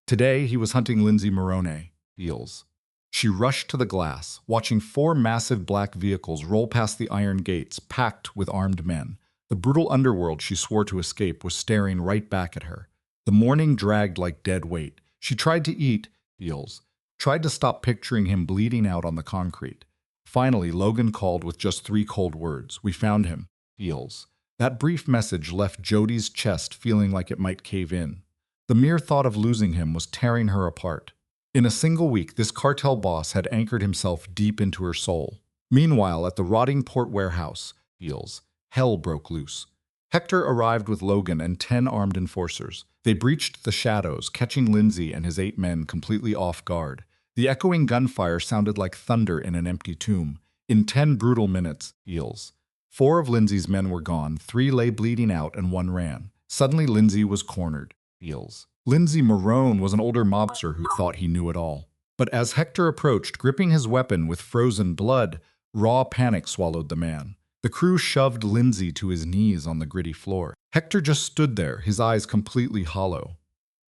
Today, he was hunting Lindsay Morone. Heels. She rushed to the glass, watching 4 massive black vehicles roll past the iron gates, packed with armed men. The brutal underworld she swore to escape was staring right back at her. The morning dragged like dead weight. She tried to eat, Heels. Tried to stop picturing him bleeding out on the concrete. Finally, Logan called with just 3 cold words. We found him. Heels. That brief message left Jody's chest feeling like it might cave in. The mere thought of losing him was tearing her apart. In a single week, this cartel boss had anchored himself deep into her soul. Meanwhile, at the rotting port warehouse, Heels, hell broke loose. Hector arrived with Logan and 10 armed enforcers. They breached the shadows, catching Lindsay and his 8 men completely off guard. The echoing gunfire sounded like thunder in an empty tomb. In 10 brutal minutes, Heels. 4 of Lindsay's men were gone, 3 lay bleeding out, and 1 ran. Suddenly, Lindsay was cornered. Heels. Lindsay Morone was an older mobster who thought he knew it all. But as Hector approached, gripping his weapon with frozen blood, raw panic swallowed the man. The crew shoved Lindsay to his knees on the gritty floor. Hector just stood there, his eyes completely hollow.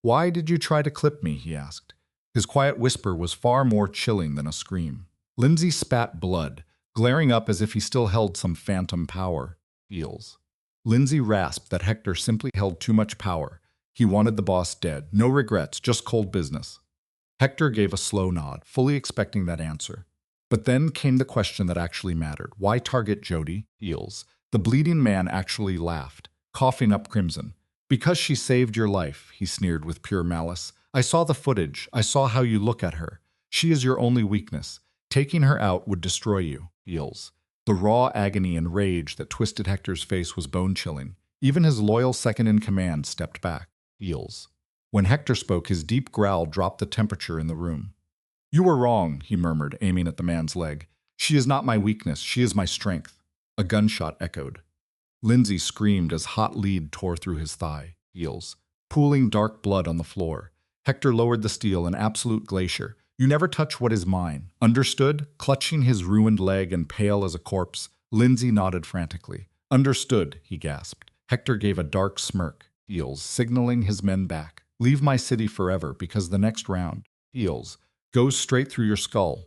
Why did you try to clip me? He asked. His quiet whisper was far more chilling than a scream. Lindsay spat blood, glaring up as if he still held some phantom power. Heels. Lindsay rasped that Hector simply held too much power. He wanted the boss dead. No regrets, just cold business. Hector gave a slow nod, fully expecting that answer. But then came the question that actually mattered. Why target Jody? Heels. The bleeding man actually laughed, coughing up crimson. Because she saved your life, he sneered with pure malice. I saw the footage. I saw how you look at her. She is your only weakness. Taking her out would destroy you. Heels. The raw agony and rage that twisted Hector's face was bone-chilling. Even his loyal second-in-command stepped back. Heels. When Hector spoke, his deep growl dropped the temperature in the room. You were wrong, he murmured, aiming at the man's leg. She is not my weakness. She is my strength. A gunshot echoed. Lindsay screamed as hot lead tore through his thigh. Heels. Pooling dark blood on the floor. Hector lowered the steel, an absolute glacier. You never touch what is mine. Understood? Clutching his ruined leg and pale as a corpse, Lindsay nodded frantically. Understood, he gasped. Hector gave a dark smirk. Heels, signaling his men back. Leave my city forever, because the next round, Heels, goes straight through your skull.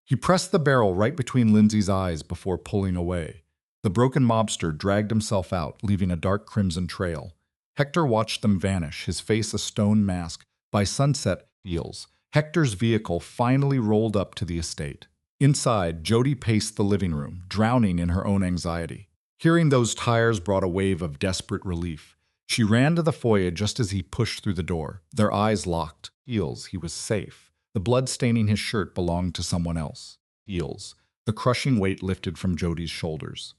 He pressed the barrel right between Lindsay's eyes before pulling away. The broken mobster dragged himself out, leaving a dark crimson trail. Hector watched them vanish, his face a stone mask. By sunset, Heels, Hector's vehicle finally rolled up to the estate. Inside, Jody paced the living room, drowning in her own anxiety. Hearing those tires brought a wave of desperate relief. She ran to the foyer just as he pushed through the door. Their eyes locked. Heels, he was safe. The blood staining his shirt belonged to someone else. Heels. The crushing weight lifted from Jody's shoulders.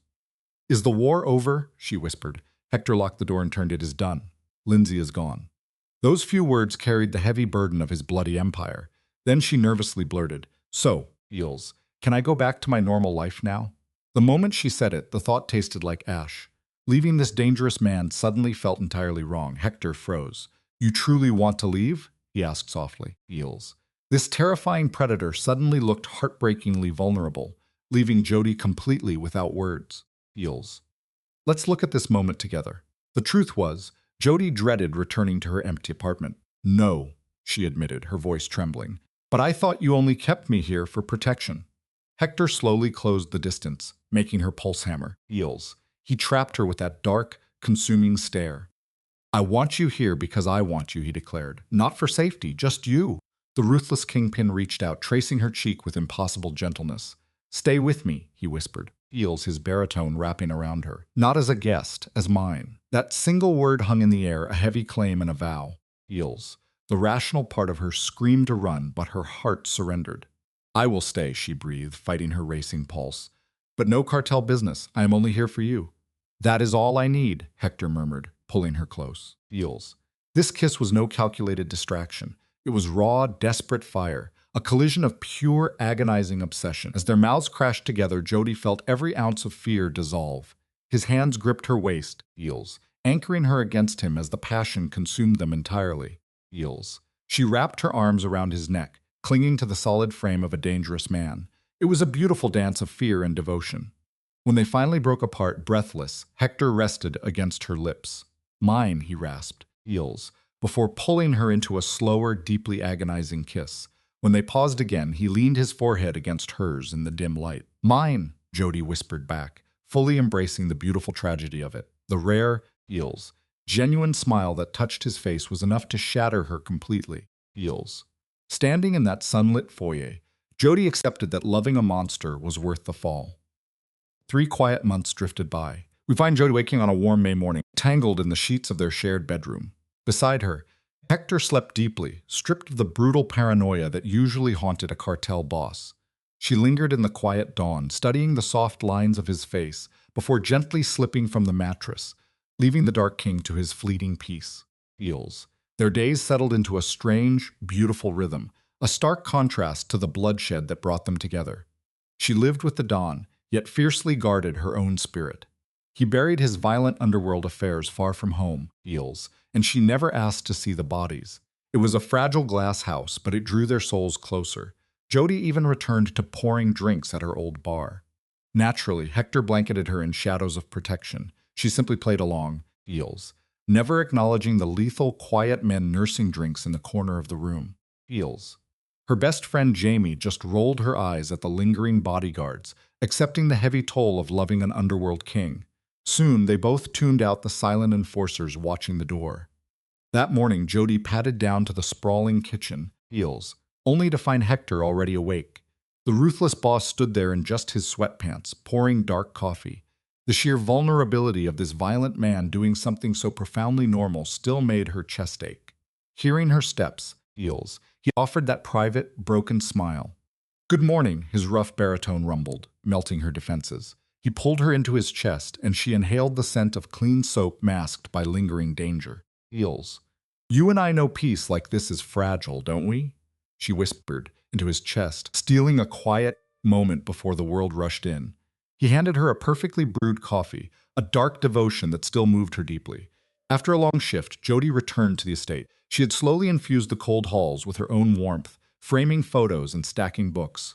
"Is the war over?" she whispered. Hector locked the door and turned. "It is done. Lindsay is gone." Those few words carried the heavy burden of his bloody empire. Then she nervously blurted, "So, Heels, can I go back to my normal life now?" The moment she said it, the thought tasted like ash. Leaving this dangerous man suddenly felt entirely wrong. Hector froze. "You truly want to leave?" he asked softly. Heels. This terrifying predator suddenly looked heartbreakingly vulnerable, leaving Jody completely without words. Heels. Let's look at this moment together. The truth was, Jody dreaded returning to her empty apartment. "No," she admitted, her voice trembling. "But I thought you only kept me here for protection." Hector slowly closed the distance, making her pulse hammer. Heels. He trapped her with that dark, consuming stare. "I want you here because I want you," he declared. "Not for safety, just you." The ruthless kingpin reached out, tracing her cheek with impossible gentleness. "Stay with me," he whispered. Heels, his baritone wrapping around her. "Not as a guest, as mine." That single word hung in the air, a heavy claim and a vow. Heels. The rational part of her screamed to run, but her heart surrendered. "I will stay," she breathed, fighting her racing pulse. "But no cartel business. I am only here for you." "That is all I need," Hector murmured, pulling her close. Heels. This kiss was no calculated distraction. It was raw, desperate fire, a collision of pure, agonizing obsession. As their mouths crashed together, Jody felt every ounce of fear dissolve. His hands gripped her waist, Heels, anchoring her against him as the passion consumed them entirely. Heels. She wrapped her arms around his neck, clinging to the solid frame of a dangerous man. It was a beautiful dance of fear and devotion. When they finally broke apart, breathless, Hector rested against her lips. "Mine," he rasped, Heels, before pulling her into a slower, deeply agonizing kiss. When they paused again, he leaned his forehead against hers in the dim light. "Mine," Jody whispered back, fully embracing the beautiful tragedy of it. The rare, Heels, genuine smile that touched his face was enough to shatter her completely. Heels. Standing in that sunlit foyer, Jody accepted that loving a monster was worth the fall. 3 quiet months drifted by. We find Jody waking on a warm May morning, tangled in the sheets of their shared bedroom. Beside her, Hector slept deeply, stripped of the brutal paranoia that usually haunted a cartel boss. She lingered in the quiet dawn, studying the soft lines of his face, before gently slipping from the mattress, leaving the Dark King to his fleeting peace. Heels. Their days settled into a strange, beautiful rhythm, a stark contrast to the bloodshed that brought them together. She lived with the dawn, yet fiercely guarded her own spirit. He buried his violent underworld affairs far from home, Heels, and she never asked to see the bodies. It was a fragile glass house, but it drew their souls closer. Jody even returned to pouring drinks at her old bar. Naturally, Hector blanketed her in shadows of protection. She simply played along, Heels, never acknowledging the lethal, quiet men nursing drinks in the corner of the room. Heels. Her best friend Jamie just rolled her eyes at the lingering bodyguards, accepting the heavy toll of loving an underworld king. Soon, they both tuned out the silent enforcers watching the door. That morning, Jody padded down to the sprawling kitchen, Heels, only to find Hector already awake. The ruthless boss stood there in just his sweatpants, pouring dark coffee. The sheer vulnerability of this violent man doing something so profoundly normal still made her chest ache. Hearing her steps, Heels, he offered that private, broken smile. "Good morning," his rough baritone rumbled, melting her defenses. He pulled her into his chest, and she inhaled the scent of clean soap masked by lingering danger. Heels. "You and I know peace like this is fragile, don't we?" she whispered into his chest, stealing a quiet moment before the world rushed in. He handed her a perfectly brewed coffee, a dark devotion that still moved her deeply. After a long shift, Jody returned to the estate. She had slowly infused the cold halls with her own warmth, framing photos and stacking books.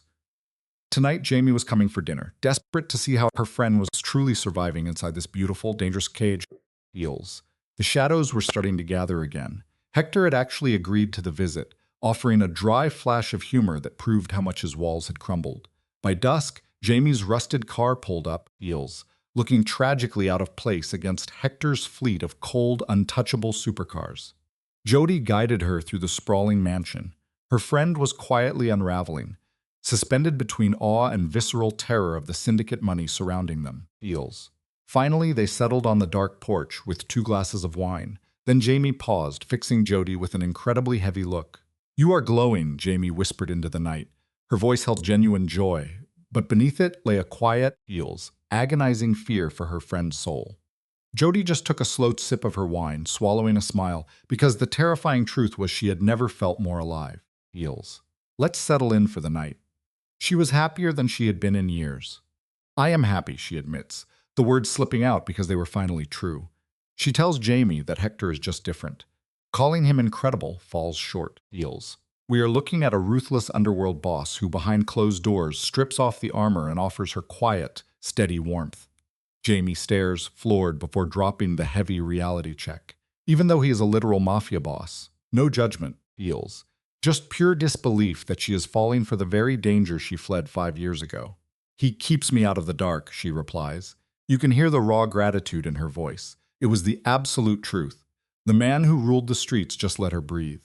Tonight, Jamie was coming for dinner, desperate to see how her friend was truly surviving inside this beautiful, dangerous cage. Heels. The shadows were starting to gather again. Hector had actually agreed to the visit, offering a dry flash of humor that proved how much his walls had crumbled. By dusk, Jamie's rusted car pulled up, Heels, looking tragically out of place against Hector's fleet of cold, untouchable supercars. Jody guided her through the sprawling mansion. Her friend was quietly unraveling. suspended between awe and visceral terror of the syndicate money surrounding them. Feels. Finally, they settled on the dark porch with 2 glasses of wine. Then Jamie paused, fixing Jody with an incredibly heavy look. "You are glowing," Jamie whispered into the night. Her voice held genuine joy, but beneath it lay a quiet, agonizing fear for her friend's soul. Jody just took a slow sip of her wine, swallowing a smile, because the terrifying truth was she had never felt more alive. Let's settle in for the night. She was happier than she had been in years. "I am happy," she admits, the words slipping out because they were finally true. She tells Jamie that Hector is just different. Calling him incredible falls short. We are looking at a ruthless underworld boss who, behind closed doors, strips off the armor and offers her quiet, steady warmth. Jamie stares, floored, before dropping the heavy reality check. Even though he is a literal mafia boss, no judgment, just pure disbelief that she is falling for the very danger she fled 5 years ago. "He keeps me out of the dark," she replies. You can hear the raw gratitude in her voice. It was the absolute truth. The man who ruled the streets just let her breathe.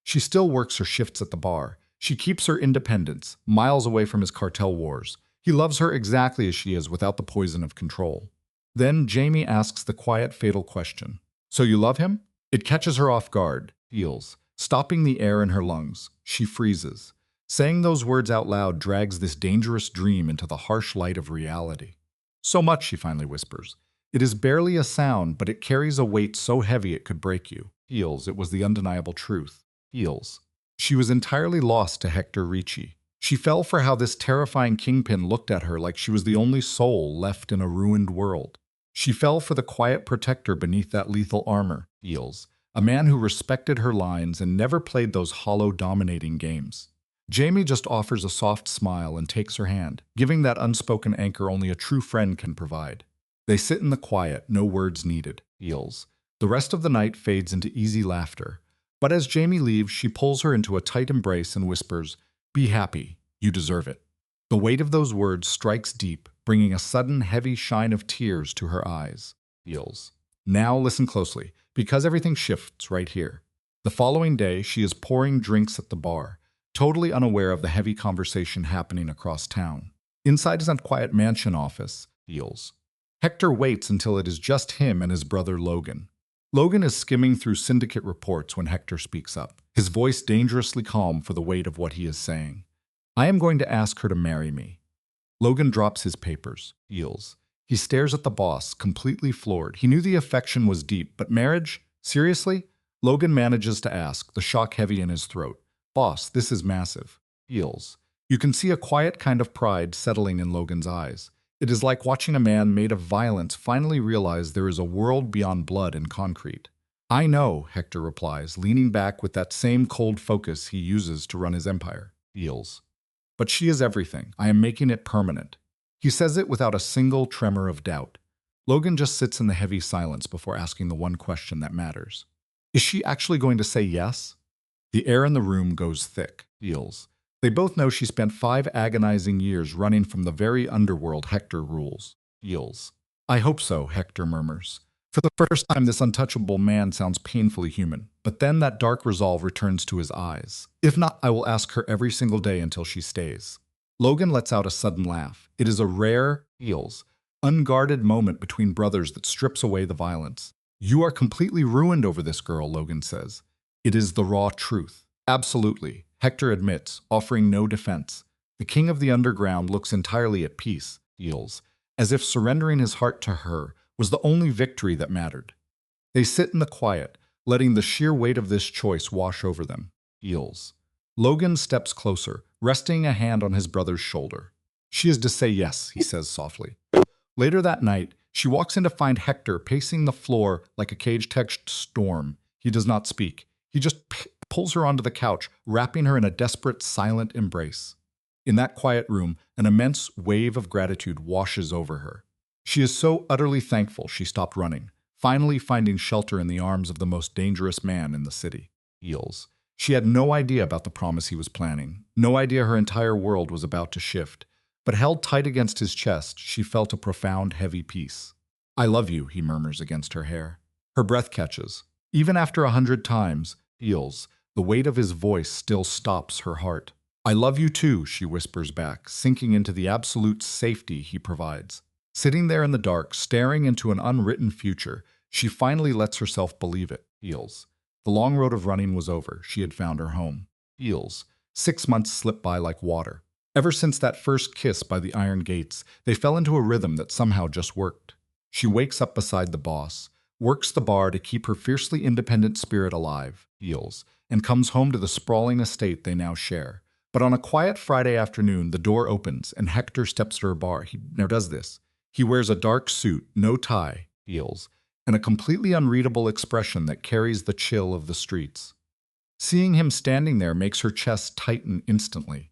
She still works her shifts at the bar. She keeps her independence, miles away from his cartel wars. He loves her exactly as she is, without the poison of control. Then Jamie asks the quiet, fatal question. "So you love him?" It catches her off guard. Stopping the air in her lungs. She freezes. Saying those words out loud drags this dangerous dream into the harsh light of reality. "So much," she finally whispers. It is barely a sound, but it carries a weight so heavy it could break you. It was the undeniable truth. She was entirely lost to Hector Ricci. She fell for how this terrifying kingpin looked at her like she was the only soul left in a ruined world. She fell for the quiet protector beneath that lethal armor. A man who respected her lines and never played those hollow, dominating games. Jamie just offers a soft smile and takes her hand, giving that unspoken anchor only a true friend can provide. They sit in the quiet, no words needed. The rest of the night fades into easy laughter. But as Jamie leaves, she pulls her into a tight embrace and whispers, "Be happy. You deserve it." The weight of those words strikes deep, bringing a sudden, heavy shine of tears to her eyes. Now listen closely, because everything shifts right here. The following day, she is pouring drinks at the bar, totally unaware of the heavy conversation happening across town. Inside his quiet mansion office, Hector waits until it is just him and his brother Logan. Logan is skimming through syndicate reports when Hector speaks up, his voice dangerously calm for the weight of what he is saying. "I am going to ask her to marry me." Logan drops his papers. He stares at the boss, completely floored. He knew the affection was deep, but marriage? Seriously? Logan manages to ask, the shock heavy in his throat. "Boss, this is massive." You can see a quiet kind of pride settling in Logan's eyes. It is like watching a man made of violence finally realize there is a world beyond blood and concrete. "I know," Hector replies, leaning back with that same cold focus he uses to run his empire. "But she is everything. I am making it permanent." He says it without a single tremor of doubt. Logan just sits in the heavy silence before asking the one question that matters. Is she actually going to say yes? The air in the room goes thick. They both know she spent 5 agonizing years running from the very underworld Hector rules. "I hope so," Hector murmurs. For the first time, this untouchable man sounds painfully human. But then that dark resolve returns to his eyes. "If not, I will ask her every single day until she stays." Logan lets out a sudden laugh. It is a rare, unguarded moment between brothers that strips away the violence. "You are completely ruined over this girl," Logan says. "It is the raw truth." "Absolutely," Hector admits, offering no defense. The king of the underground looks entirely at peace, as if surrendering his heart to her was the only victory that mattered. They sit in the quiet, letting the sheer weight of this choice wash over them. Logan steps closer, resting a hand on his brother's shoulder. "She is to say yes," he says softly. Later that night, she walks in to find Hector pacing the floor like a cage-touched storm. He does not speak. He just pulls her onto the couch, wrapping her in a desperate, silent embrace. In that quiet room, an immense wave of gratitude washes over her. She is so utterly thankful she stopped running, finally finding shelter in the arms of the most dangerous man in the city. She had no idea about the promise he was planning, no idea her entire world was about to shift. But held tight against his chest, she felt a profound, heavy peace. "I love you," he murmurs against her hair. Her breath catches. Even after 100 times, the weight of his voice still stops her heart. I love you too, she whispers back, sinking into the absolute safety he provides. Sitting there in the dark, staring into an unwritten future, she finally lets herself believe it. Feels. The long road of running was over. She had found her home. Feels. 6 months slipped by like water. Ever since that first kiss by the iron gates, they fell into a rhythm that somehow just worked. She wakes up beside the boss, works the bar to keep her fiercely independent spirit alive, Feels, and comes home to the sprawling estate they now share. But on a quiet Friday afternoon, the door opens and Hector steps to her bar. He never does this. He wears a dark suit, no tie, Feels, and a completely unreadable expression that carries the chill of the streets. Seeing him standing there makes her chest tighten instantly.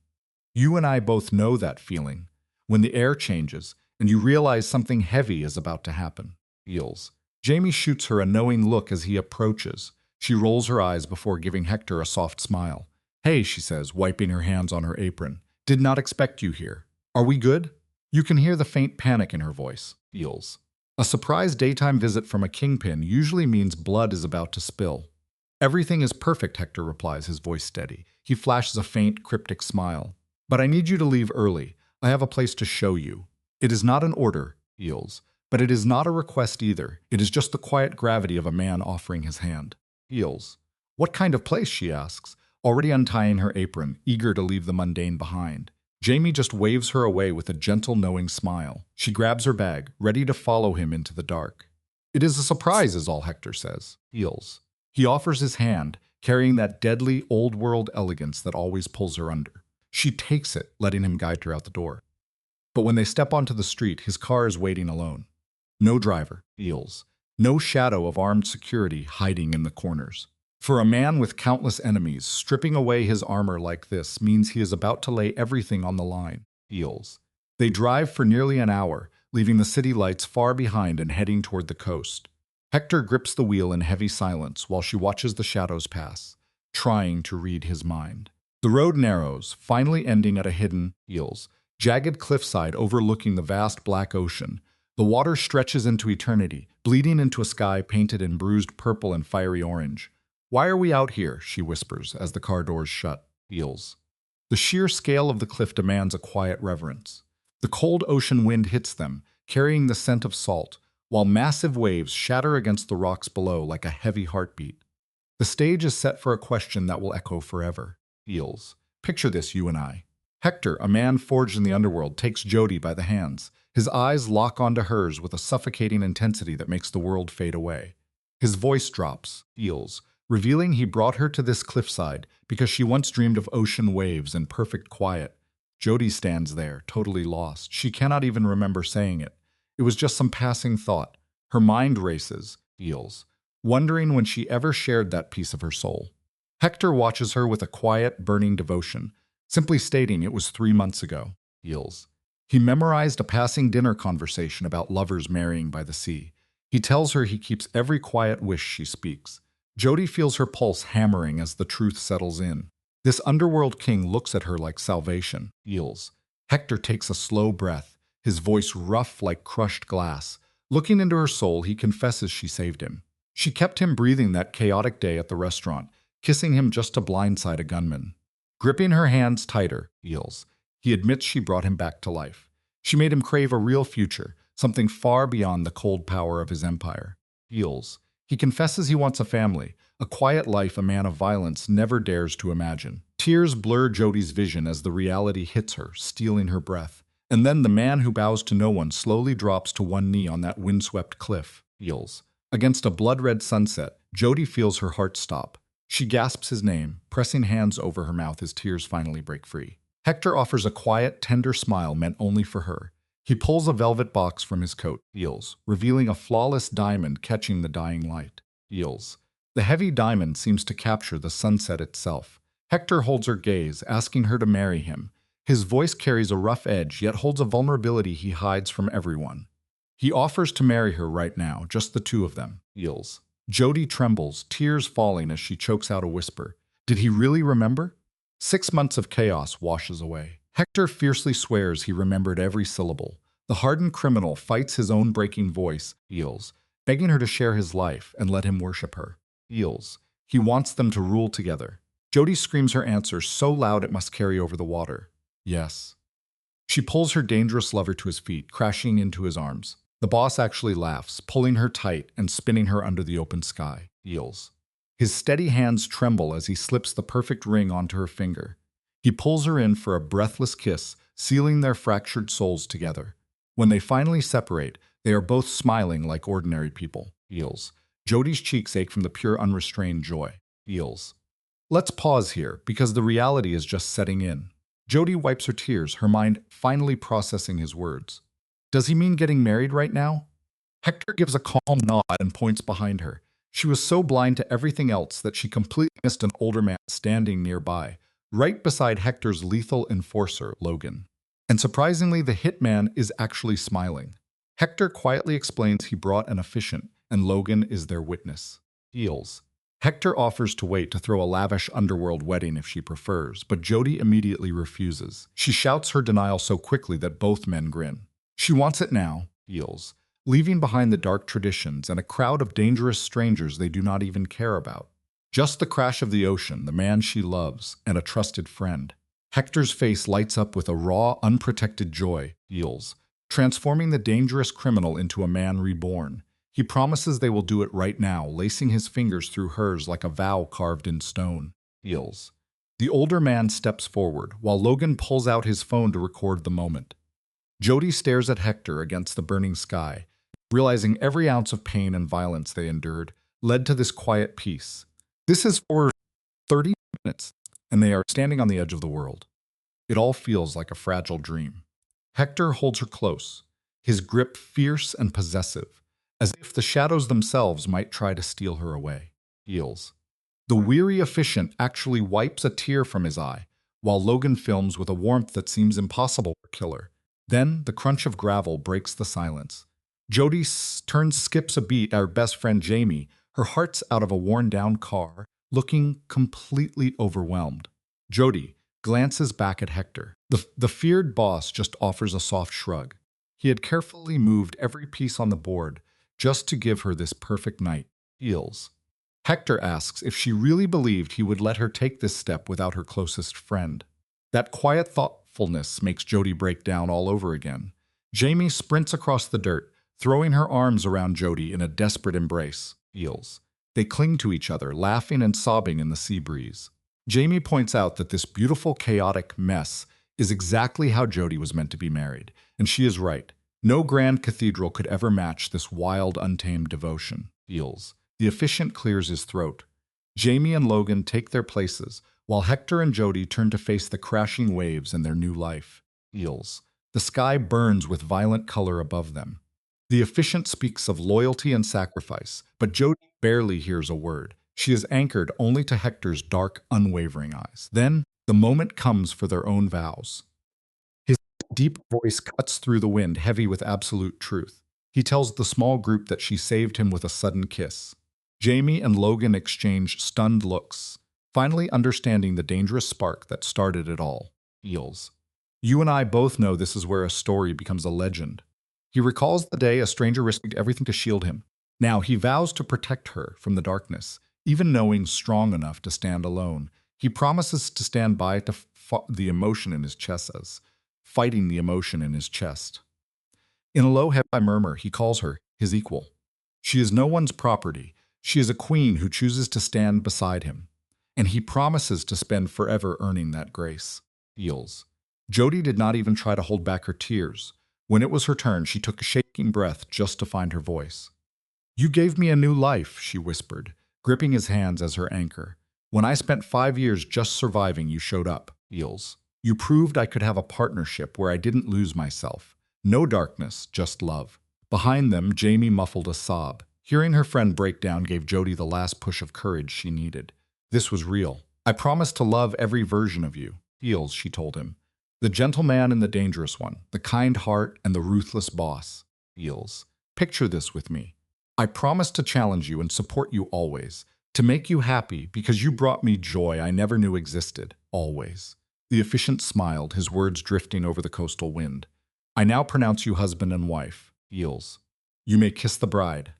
You and I both know that feeling, when the air changes and you realize something heavy is about to happen. Feels. Jamie shoots her a knowing look as he approaches. She rolls her eyes before giving Hector a soft smile. Hey, she says, wiping her hands on her apron. Did not expect you here. Are we good? You can hear the faint panic in her voice. Feels. A surprise daytime visit from a kingpin usually means blood is about to spill. Everything is perfect, Hector replies, his voice steady. He flashes a faint, cryptic smile. But I need you to leave early. I have a place to show you. It is not an order, Feels, but it is not a request either. It is just the quiet gravity of a man offering his hand. Feels. What kind of place, she asks, already untying her apron, eager to leave the mundane behind. Jamie just waves her away with a gentle, knowing smile. She grabs her bag, ready to follow him into the dark. It is a surprise, is all Hector says. Feels. He offers his hand, carrying that deadly, old-world elegance that always pulls her under. She takes it, letting him guide her out the door. But when they step onto the street, his car is waiting alone. No driver, Feels. No shadow of armed security hiding in the corners. For a man with countless enemies, stripping away his armor like this means he is about to lay everything on the line. Feels. They drive for nearly an hour, leaving the city lights far behind and heading toward the coast. Hector grips the wheel in heavy silence while she watches the shadows pass, trying to read his mind. The road narrows, finally ending at a hidden, Feels, jagged cliffside overlooking the vast black ocean. The water stretches into eternity, bleeding into a sky painted in bruised purple and fiery orange. Why are we out here? She whispers as the car doors shut. Feels. The sheer scale of the cliff demands a quiet reverence. The cold ocean wind hits them, carrying the scent of salt, while massive waves shatter against the rocks below like a heavy heartbeat. The stage is set for a question that will echo forever. Feels. Picture this, you and I. Hector, a man forged in the underworld, takes Jody by the hands. His eyes lock onto hers with a suffocating intensity that makes the world fade away. His voice drops. Feels. Revealing he brought her to this cliffside because she once dreamed of ocean waves and perfect quiet. Jody stands there, totally lost. She cannot even remember saying it. It was just some passing thought. Her mind races, Feels, wondering when she ever shared that piece of her soul. Hector watches her with a quiet, burning devotion, simply stating it was 3 months ago. Feels. He memorized a passing dinner conversation about lovers marrying by the sea. He tells her he keeps every quiet wish she speaks. Jody feels her pulse hammering as the truth settles in. This underworld king looks at her like salvation. Feels. Hector takes a slow breath, his voice rough like crushed glass. Looking into her soul, he confesses she saved him. She kept him breathing that chaotic day at the restaurant, kissing him just to blindside a gunman. Gripping her hands tighter, Feels. He admits she brought him back to life. She made him crave a real future, something far beyond the cold power of his empire. Feels. He confesses he wants a family, a quiet life a man of violence never dares to imagine. Tears blur Jody's vision as the reality hits her, stealing her breath. And then the man who bows to no one slowly drops to one knee on that windswept cliff. Feels. Against a blood-red sunset, Jody feels her heart stop. She gasps his name, pressing hands over her mouth as tears finally break free. Hector offers a quiet, tender smile meant only for her. He pulls a velvet box from his coat, Feels, revealing a flawless diamond catching the dying light. Feels. The heavy diamond seems to capture the sunset itself. Hector holds her gaze, asking her to marry him. His voice carries a rough edge, yet holds a vulnerability he hides from everyone. He offers to marry her right now, just the two of them. Feels. Jody trembles, tears falling as she chokes out a whisper. Did he really remember? 6 months of chaos washes away. Hector fiercely swears he remembered every syllable. The hardened criminal fights his own breaking voice, Feels, begging her to share his life and let him worship her. Feels. He wants them to rule together. Jody screams her answer so loud it must carry over the water. Yes. She pulls her dangerous lover to his feet, crashing into his arms. The boss actually laughs, pulling her tight and spinning her under the open sky. Heels. His steady hands tremble as he slips the perfect ring onto her finger. He pulls her in for a breathless kiss, sealing their fractured souls together. When they finally separate, they are both smiling like ordinary people. Heels. Jody's cheeks ache from the pure unrestrained joy. Heels. Let's pause here, because the reality is just setting in. Jody wipes her tears, her mind finally processing his words. Does he mean getting married right now? Hector gives a calm nod and points behind her. She was so blind to everything else that she completely missed an older man standing nearby, right beside Hector's lethal enforcer, Logan. And surprisingly, the hitman is actually smiling. Hector quietly explains he brought an officiant, and Logan is their witness. Heels. Hector offers to wait to throw a lavish underworld wedding if she prefers, but Jody immediately refuses. She shouts her denial so quickly that both men grin. She wants it now, Heels, leaving behind the dark traditions and a crowd of dangerous strangers they do not even care about. Just the crash of the ocean, the man she loves, and a trusted friend. Hector's face lights up with a raw, unprotected joy, Heels, transforming the dangerous criminal into a man reborn. He promises they will do it right now, lacing his fingers through hers like a vow carved in stone. Heels. The older man steps forward, while Logan pulls out his phone to record the moment. Jody stares at Hector against the burning sky, realizing every ounce of pain and violence they endured led to this quiet peace. This is for 30 minutes, and they are standing on the edge of the world. It all feels like a fragile dream. Hector holds her close, his grip fierce and possessive, as if the shadows themselves might try to steal her away. Heels. The weary officiant actually wipes a tear from his eye, while Logan films with a warmth that seems impossible for Killer. Then, the crunch of gravel breaks the silence. Jody skips a beat, our best friend Jamie, her heart's out of a worn-down car, looking completely overwhelmed. Jody glances back at Hector. The feared boss just offers a soft shrug. He had carefully moved every piece on the board, just to give her this perfect night. Heels. Hector asks if she really believed he would let her take this step without her closest friend. That quiet thoughtfulness makes Jody break down all over again. Jamie sprints across the dirt, throwing her arms around Jody in a desperate embrace. Heels. They cling to each other, laughing and sobbing in the sea breeze. Jamie points out that this beautiful, chaotic mess is exactly how Jody was meant to be married, and she is right. No grand cathedral could ever match this wild, untamed devotion. Heels. The officiant clears his throat. Jamie and Logan take their places, while Hector and Jody turn to face the crashing waves and their new life. Heels. The sky burns with violent color above them. The officiant speaks of loyalty and sacrifice, but Jody barely hears a word. She is anchored only to Hector's dark, unwavering eyes. Then, the moment comes for their own vows. His deep voice cuts through the wind, heavy with absolute truth. He tells the small group that she saved him with a sudden kiss. Jamie and Logan exchange stunned looks, finally understanding the dangerous spark that started it all. Heels. You and I both know this is where a story becomes a legend. He recalls the day a stranger risked everything to shield him. Now he vows to protect her from the darkness, even knowing strong enough to stand alone. He promises to stand by to the emotion in his chest as fighting the emotion in his chest. In a low, heavy murmur, he calls her his equal. She is no one's property. She is a queen who chooses to stand beside him. And he promises to spend forever earning that grace. Heels. Jody did not even try to hold back her tears. When it was her turn, she took a shaking breath just to find her voice. You gave me a new life, she whispered, gripping his hands as her anchor. When I spent 5 years just surviving, you showed up. Heels. You proved I could have a partnership where I didn't lose myself. No darkness, just love. Behind them, Jamie muffled a sob. Hearing her friend break down gave Jody the last push of courage she needed. This was real. I promised to love every version of you. Heels, she told him. The gentle man and the dangerous one, the kind heart and the ruthless boss. Heels. Picture this with me. I promised to challenge you and support you always, to make you happy because you brought me joy I never knew existed, always. The officiant smiled, his words drifting over the coastal wind. I now pronounce you husband and wife. Heels. You may kiss the bride.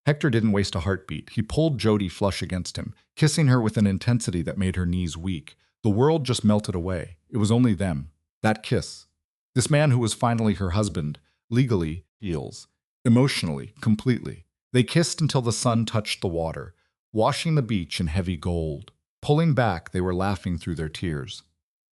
Hector didn't waste a heartbeat. He pulled Jody flush against him, kissing her with an intensity that made her knees weak. The world just melted away. It was only them. That kiss. This man who was finally her husband, legally, heals. Emotionally, completely. They kissed until the sun touched the water, washing the beach in heavy gold. Pulling back, they were laughing through their tears.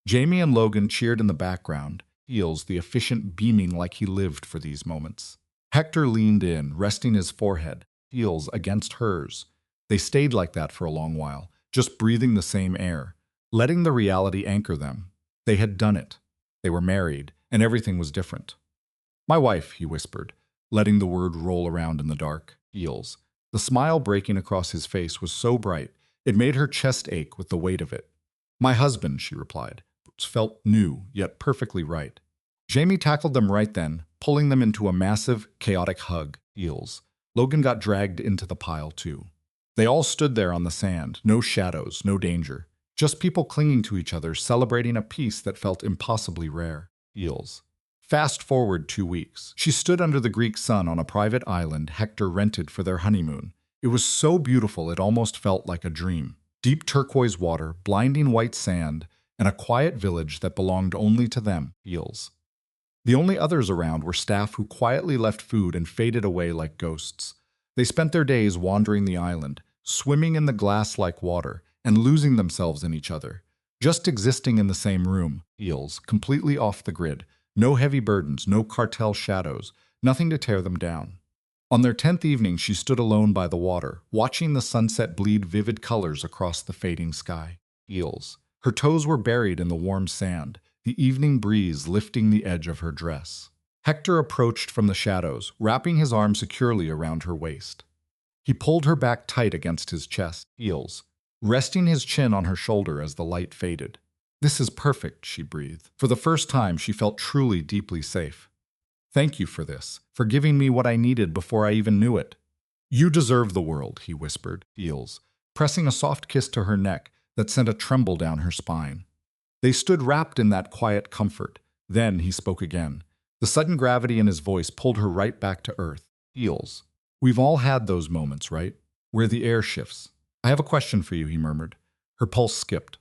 Jamie and Logan cheered in the background, Heels, the efficient beaming like he lived for these moments. Hector leaned in, resting his forehead, Heels against hers. They stayed like that for a long while, just breathing the same air, letting the reality anchor them. They had done it. They were married, and everything was different. "My wife," he whispered, letting the word roll around in the dark. Heels. The smile breaking across his face was so bright, it made her chest ache with the weight of it. "My husband," she replied. It felt new, yet perfectly right. Jamie tackled them right then, pulling them into a massive, chaotic hug. Heels. Logan got dragged into the pile, too. They all stood there on the sand, no shadows, no danger. Just people clinging to each other, celebrating a peace that felt impossibly rare. Heels. Fast forward 2 weeks. She stood under the Greek sun on a private island Hector rented for their honeymoon. It was so beautiful it almost felt like a dream. Deep turquoise water, blinding white sand, and a quiet village that belonged only to them. Heels. The only others around were staff who quietly left food and faded away like ghosts. They spent their days wandering the island, swimming in the glass-like water, and losing themselves in each other. Just existing in the same room, Heels, completely off the grid. No heavy burdens, no cartel shadows, nothing to tear them down. On their 10th evening, she stood alone by the water, watching the sunset bleed vivid colors across the fading sky. Heels. Her toes were buried in the warm sand, the evening breeze lifting the edge of her dress. Hector approached from the shadows, wrapping his arm securely around her waist. He pulled her back tight against his chest. Heels. Resting his chin on her shoulder as the light faded. "This is perfect," she breathed. For the first time, she felt truly, deeply safe. "Thank you for this, for giving me what I needed before I even knew it." "You deserve the world," he whispered, Heels, pressing a soft kiss to her neck that sent a tremble down her spine. They stood wrapped in that quiet comfort. Then he spoke again. The sudden gravity in his voice pulled her right back to earth. "Heels. We've all had those moments, right? Where the air shifts. I have a question for you," he murmured. Her pulse skipped.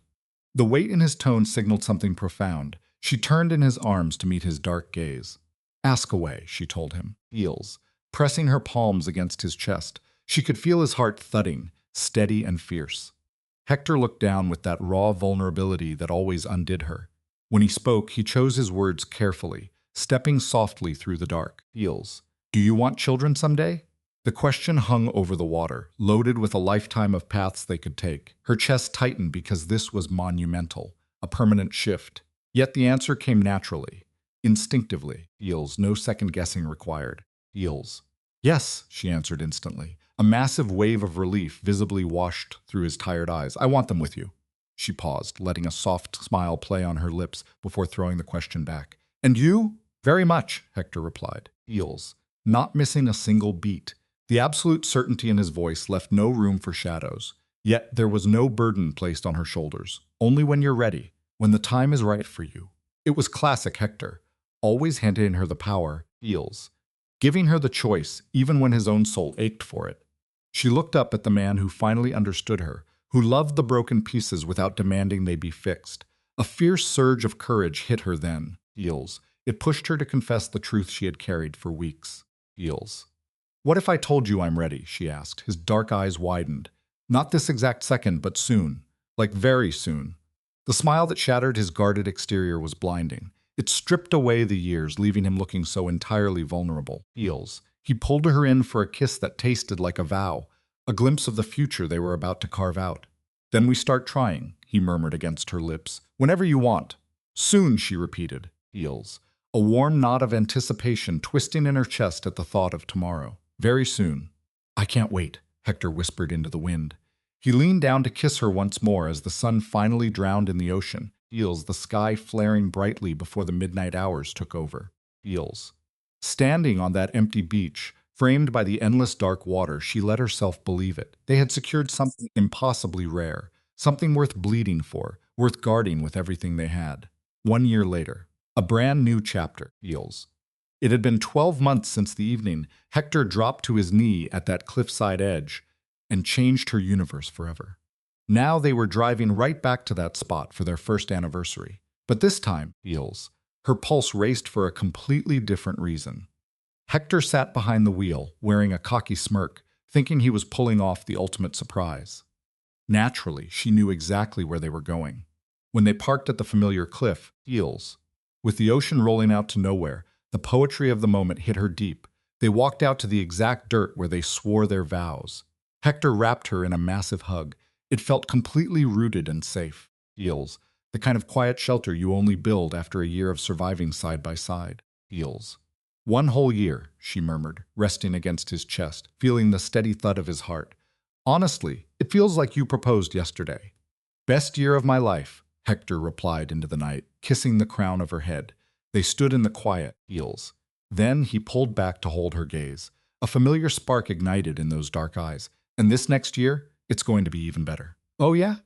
The weight in his tone signaled something profound. She turned in his arms to meet his dark gaze. "Ask away," she told him. Heels. Pressing her palms against his chest, she could feel his heart thudding, steady and fierce. Hector looked down with that raw vulnerability that always undid her. When he spoke, he chose his words carefully, stepping softly through the dark. "Heels. Do you want children someday?" The question hung over the water, loaded with a lifetime of paths they could take. Her chest tightened because this was monumental, a permanent shift. Yet the answer came naturally, instinctively. Heels, no second guessing required. Heels. "Yes," she answered instantly. A massive wave of relief visibly washed through his tired eyes. "I want them with you." She paused, letting a soft smile play on her lips before throwing the question back. "And you?" "Very much," Hector replied. Heels. Not missing a single beat. The absolute certainty in his voice left no room for shadows. Yet there was no burden placed on her shoulders. "Only when you're ready, when the time is right for you." It was classic Hector, always handing her the power, Heels, giving her the choice even when his own soul ached for it. She looked up at the man who finally understood her, who loved the broken pieces without demanding they be fixed. A fierce surge of courage hit her then, Heels. It pushed her to confess the truth she had carried for weeks. Heels. "What if I told you I'm ready?" she asked. His dark eyes widened. "Not this exact second, but soon. Like very soon." The smile that shattered his guarded exterior was blinding. It stripped away the years, leaving him looking so entirely vulnerable. Heels. He pulled her in for a kiss that tasted like a vow, a glimpse of the future they were about to carve out. "Then we start trying," he murmured against her lips. "Whenever you want." "Soon," she repeated. Heels. A warm knot of anticipation twisting in her chest at the thought of tomorrow. "Very soon." "I can't wait," Hector whispered into the wind. He leaned down to kiss her once more as the sun finally drowned in the ocean. Heels, the sky flaring brightly before the midnight hours took over. Heels. Standing on that empty beach, framed by the endless dark water, she let herself believe it. They had secured something impossibly rare, something worth bleeding for, worth guarding with everything they had. 1 year later, a brand new chapter. Heels. It had been 12 months since the evening Hector dropped to his knee at that cliffside edge and changed her universe forever. Now they were driving right back to that spot for their first anniversary. But this time, feels, her pulse raced for a completely different reason. Hector sat behind the wheel, wearing a cocky smirk, thinking he was pulling off the ultimate surprise. Naturally, she knew exactly where they were going. When they parked at the familiar cliff, Heels, with the ocean rolling out to nowhere, the poetry of the moment hit her deep. They walked out to the exact dirt where they swore their vows. Hector wrapped her in a massive hug. It felt completely rooted and safe. Heels, the kind of quiet shelter you only build after a year of surviving side by side. Heels. 1 whole year, she murmured, resting against his chest, feeling the steady thud of his heart. Honestly, it feels like you proposed yesterday. Best year of my life, Hector replied into the night, kissing the crown of her head. They stood in the quiet, Heels. Then he pulled back to hold her gaze. A familiar spark ignited in those dark eyes. And this next year, it's going to be even better. Oh yeah?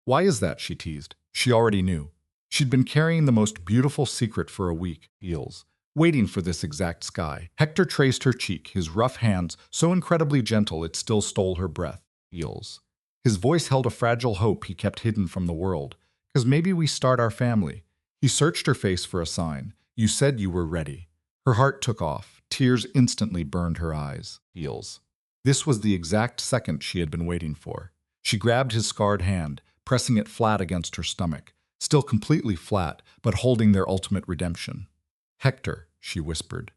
Why is that, she teased. She already knew. She'd been carrying the most beautiful secret for a week, Heels, waiting for this exact sky. Hector traced her cheek, his rough hands so incredibly gentle it still stole her breath. Heels. His voice held a fragile hope he kept hidden from the world. 'Cause maybe we start our family. He searched her face for a sign. You said you were ready. Her heart took off. Tears instantly burned her eyes. Heels. This was the exact second she had been waiting for. She grabbed his scarred hand, pressing it flat against her stomach, still completely flat, but holding their ultimate redemption. Hector, she whispered.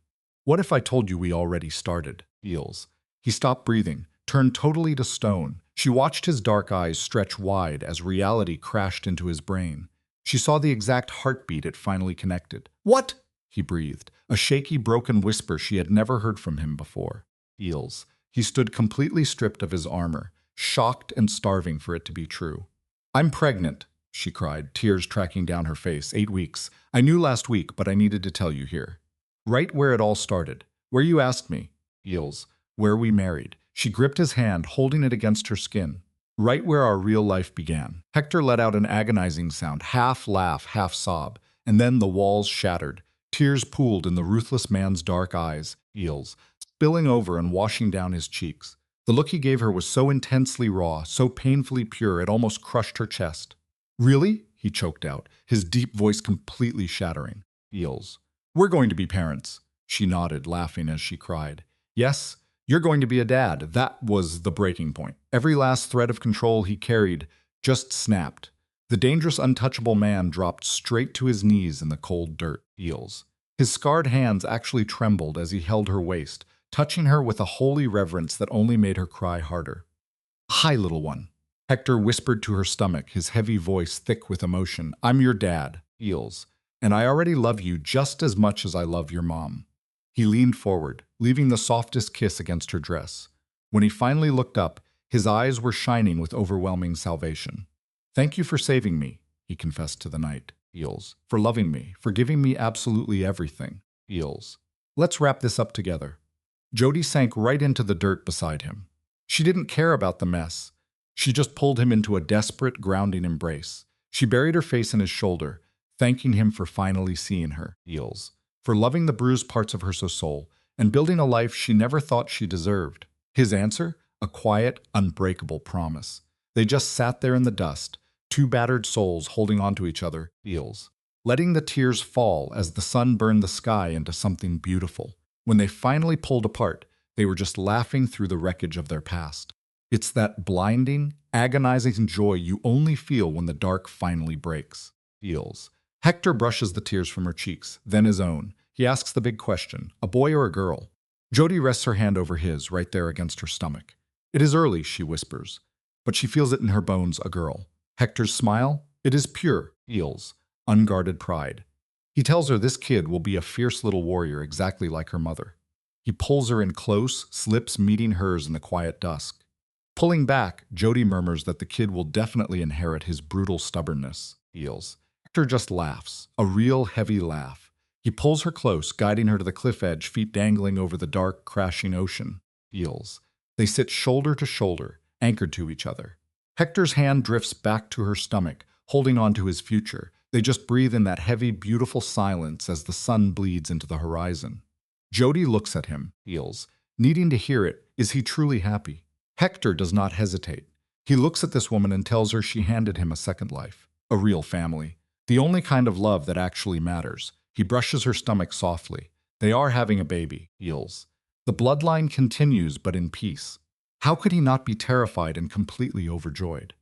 What if I told you we already started? Heels. He stopped breathing, turned totally to stone. She watched his dark eyes stretch wide as reality crashed into his brain. She saw the exact heartbeat it finally connected. What? He breathed, a shaky, broken whisper she had never heard from him before. Heels. He stood completely stripped of his armor, shocked and starving for it to be true. I'm pregnant, she cried, tears tracking down her face. 8 weeks. I knew last week, but I needed to tell you here. Right where it all started. Where you asked me. Heels. Where we married. She gripped his hand, holding it against her skin. Right where our real life began. Hector let out an agonizing sound, half laugh, half sob, and then the walls shattered. Tears pooled in the ruthless man's dark eyes, Heels, spilling over and washing down his cheeks. The look he gave her was so intensely raw, so painfully pure, it almost crushed her chest. Really? He choked out, his deep voice completely shattering. Heels. We're going to be parents. She nodded, laughing as she cried. Yes, you're going to be a dad. That was the breaking point. Every last thread of control he carried just snapped. The dangerous, untouchable man dropped straight to his knees in the cold dirt. Heels. His scarred hands actually trembled as he held her waist, touching her with a holy reverence that only made her cry harder. Hi, little one. Hector whispered to her stomach, his heavy voice thick with emotion. I'm your dad, Heels, and I already love you just as much as I love your mom. He leaned forward, leaving the softest kiss against her dress. When he finally looked up, his eyes were shining with overwhelming salvation. Thank you for saving me, he confessed to the night. Heels. For loving me, for giving me absolutely everything. Heels. Let's wrap this up together. Jody sank right into the dirt beside him. She didn't care about the mess. She just pulled him into a desperate, grounding embrace. She buried her face in his shoulder, thanking him for finally seeing her. Heels. For loving the bruised parts of her soul, and building a life she never thought she deserved. His answer? A quiet, unbreakable promise. They just sat there in the dust, two battered souls holding onto each other, Heels, letting the tears fall as the sun burned the sky into something beautiful. When they finally pulled apart, they were just laughing through the wreckage of their past. It's that blinding, agonizing joy you only feel when the dark finally breaks. Heels. Hector brushes the tears from her cheeks, then his own. He asks the big question, a boy or a girl? Jody rests her hand over his, right there against her stomach. It is early, she whispers, but she feels it in her bones, a girl. Hector's smile? It is pure, Heels, unguarded pride. He tells her this kid will be a fierce little warrior exactly like her mother. He pulls her in close, lips meeting hers in the quiet dusk. Pulling back, Jody murmurs that the kid will definitely inherit his brutal stubbornness. Heels. Hector just laughs, a real heavy laugh. He pulls her close, guiding her to the cliff edge, feet dangling over the dark, crashing ocean. Heels. They sit shoulder to shoulder, anchored to each other. Hector's hand drifts back to her stomach, holding on to his future. They just breathe in that heavy, beautiful silence as the sun bleeds into the horizon. Jody looks at him, Heels, needing to hear it. Is he truly happy? Hector does not hesitate. He looks at this woman and tells her she handed him a second life, a real family, the only kind of love that actually matters. He brushes her stomach softly. They are having a baby, heals. The bloodline continues, but in peace. How could he not be terrified and completely overjoyed?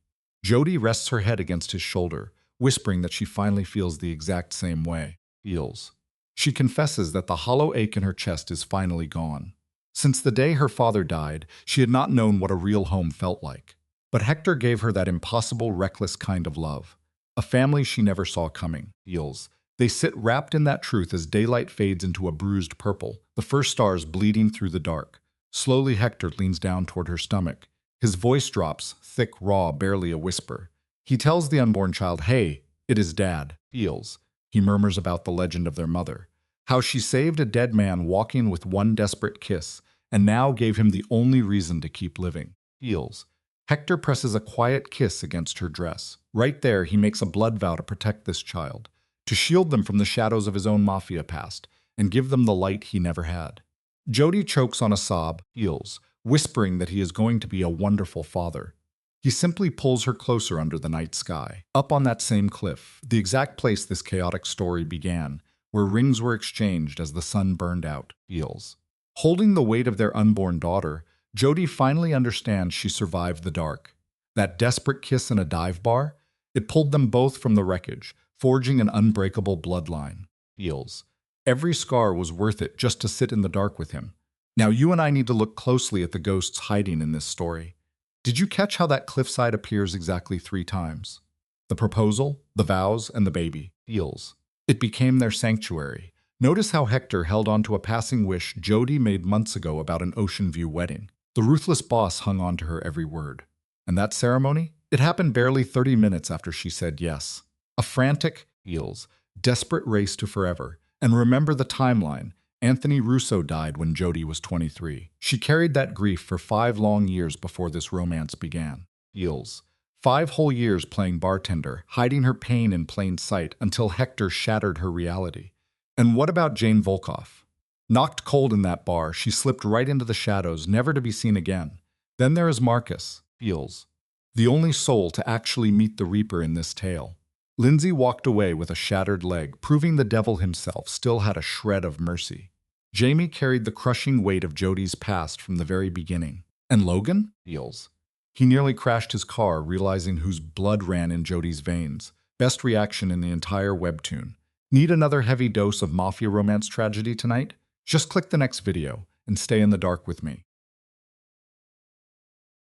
Jody rests her head against his shoulder, whispering that she finally feels the exact same way. Heals. She confesses that the hollow ache in her chest is finally gone. Since the day her father died, she had not known what a real home felt like. But Hector gave her that impossible, reckless kind of love. A family she never saw coming. Heals. They sit wrapped in that truth as daylight fades into a bruised purple, the first stars bleeding through the dark. Slowly Hector leans down toward her stomach. His voice drops, thick, raw, barely a whisper. He tells the unborn child, "Hey, it is Dad." Heals. He murmurs about the legend of their mother. How she saved a dead man walking with one desperate kiss, and now gave him the only reason to keep living. Heals. Hector presses a quiet kiss against her dress. Right there, he makes a blood vow to protect this child, to shield them from the shadows of his own Mafia past, and give them the light he never had. Jody chokes on a sob, heals, whispering that he is going to be a wonderful father. He simply pulls her closer under the night sky. Up on that same cliff, the exact place this chaotic story began, where rings were exchanged as the sun burned out, heals. Holding the weight of their unborn daughter, Jody finally understands she survived the dark. That desperate kiss in a dive bar? It pulled them both from the wreckage, forging an unbreakable bloodline. Heals. Every scar was worth it just to sit in the dark with him. Now you and I need to look closely at the ghosts hiding in this story. Did you catch how that cliffside appears exactly 3 times? The proposal, the vows, and the baby. Heals. It became their sanctuary. Notice how Hector held on to a passing wish Jody made months ago about an Ocean View wedding. The ruthless boss hung on to her every word. And that ceremony? It happened barely 30 minutes after she said yes. A frantic, heals, desperate race to forever. And remember the timeline. Anthony Russo died when Jody was 23. She carried that grief for 5 long years before this romance began. Heals. 5 whole years playing bartender, hiding her pain in plain sight until Hector shattered her reality. And what about Jane Volkoff? Knocked cold in that bar, she slipped right into the shadows, never to be seen again. Then there is Marcus, Heals, the only soul to actually meet the Reaper in this tale. Lindsay walked away with a shattered leg, proving the devil himself still had a shred of mercy. Jamie carried the crushing weight of Jody's past from the very beginning. And Logan? Heals. He nearly crashed his car, realizing whose blood ran in Jody's veins. Best reaction in the entire webtoon. Need another heavy dose of Mafia romance tragedy tonight? Just click the next video and stay in the dark with me.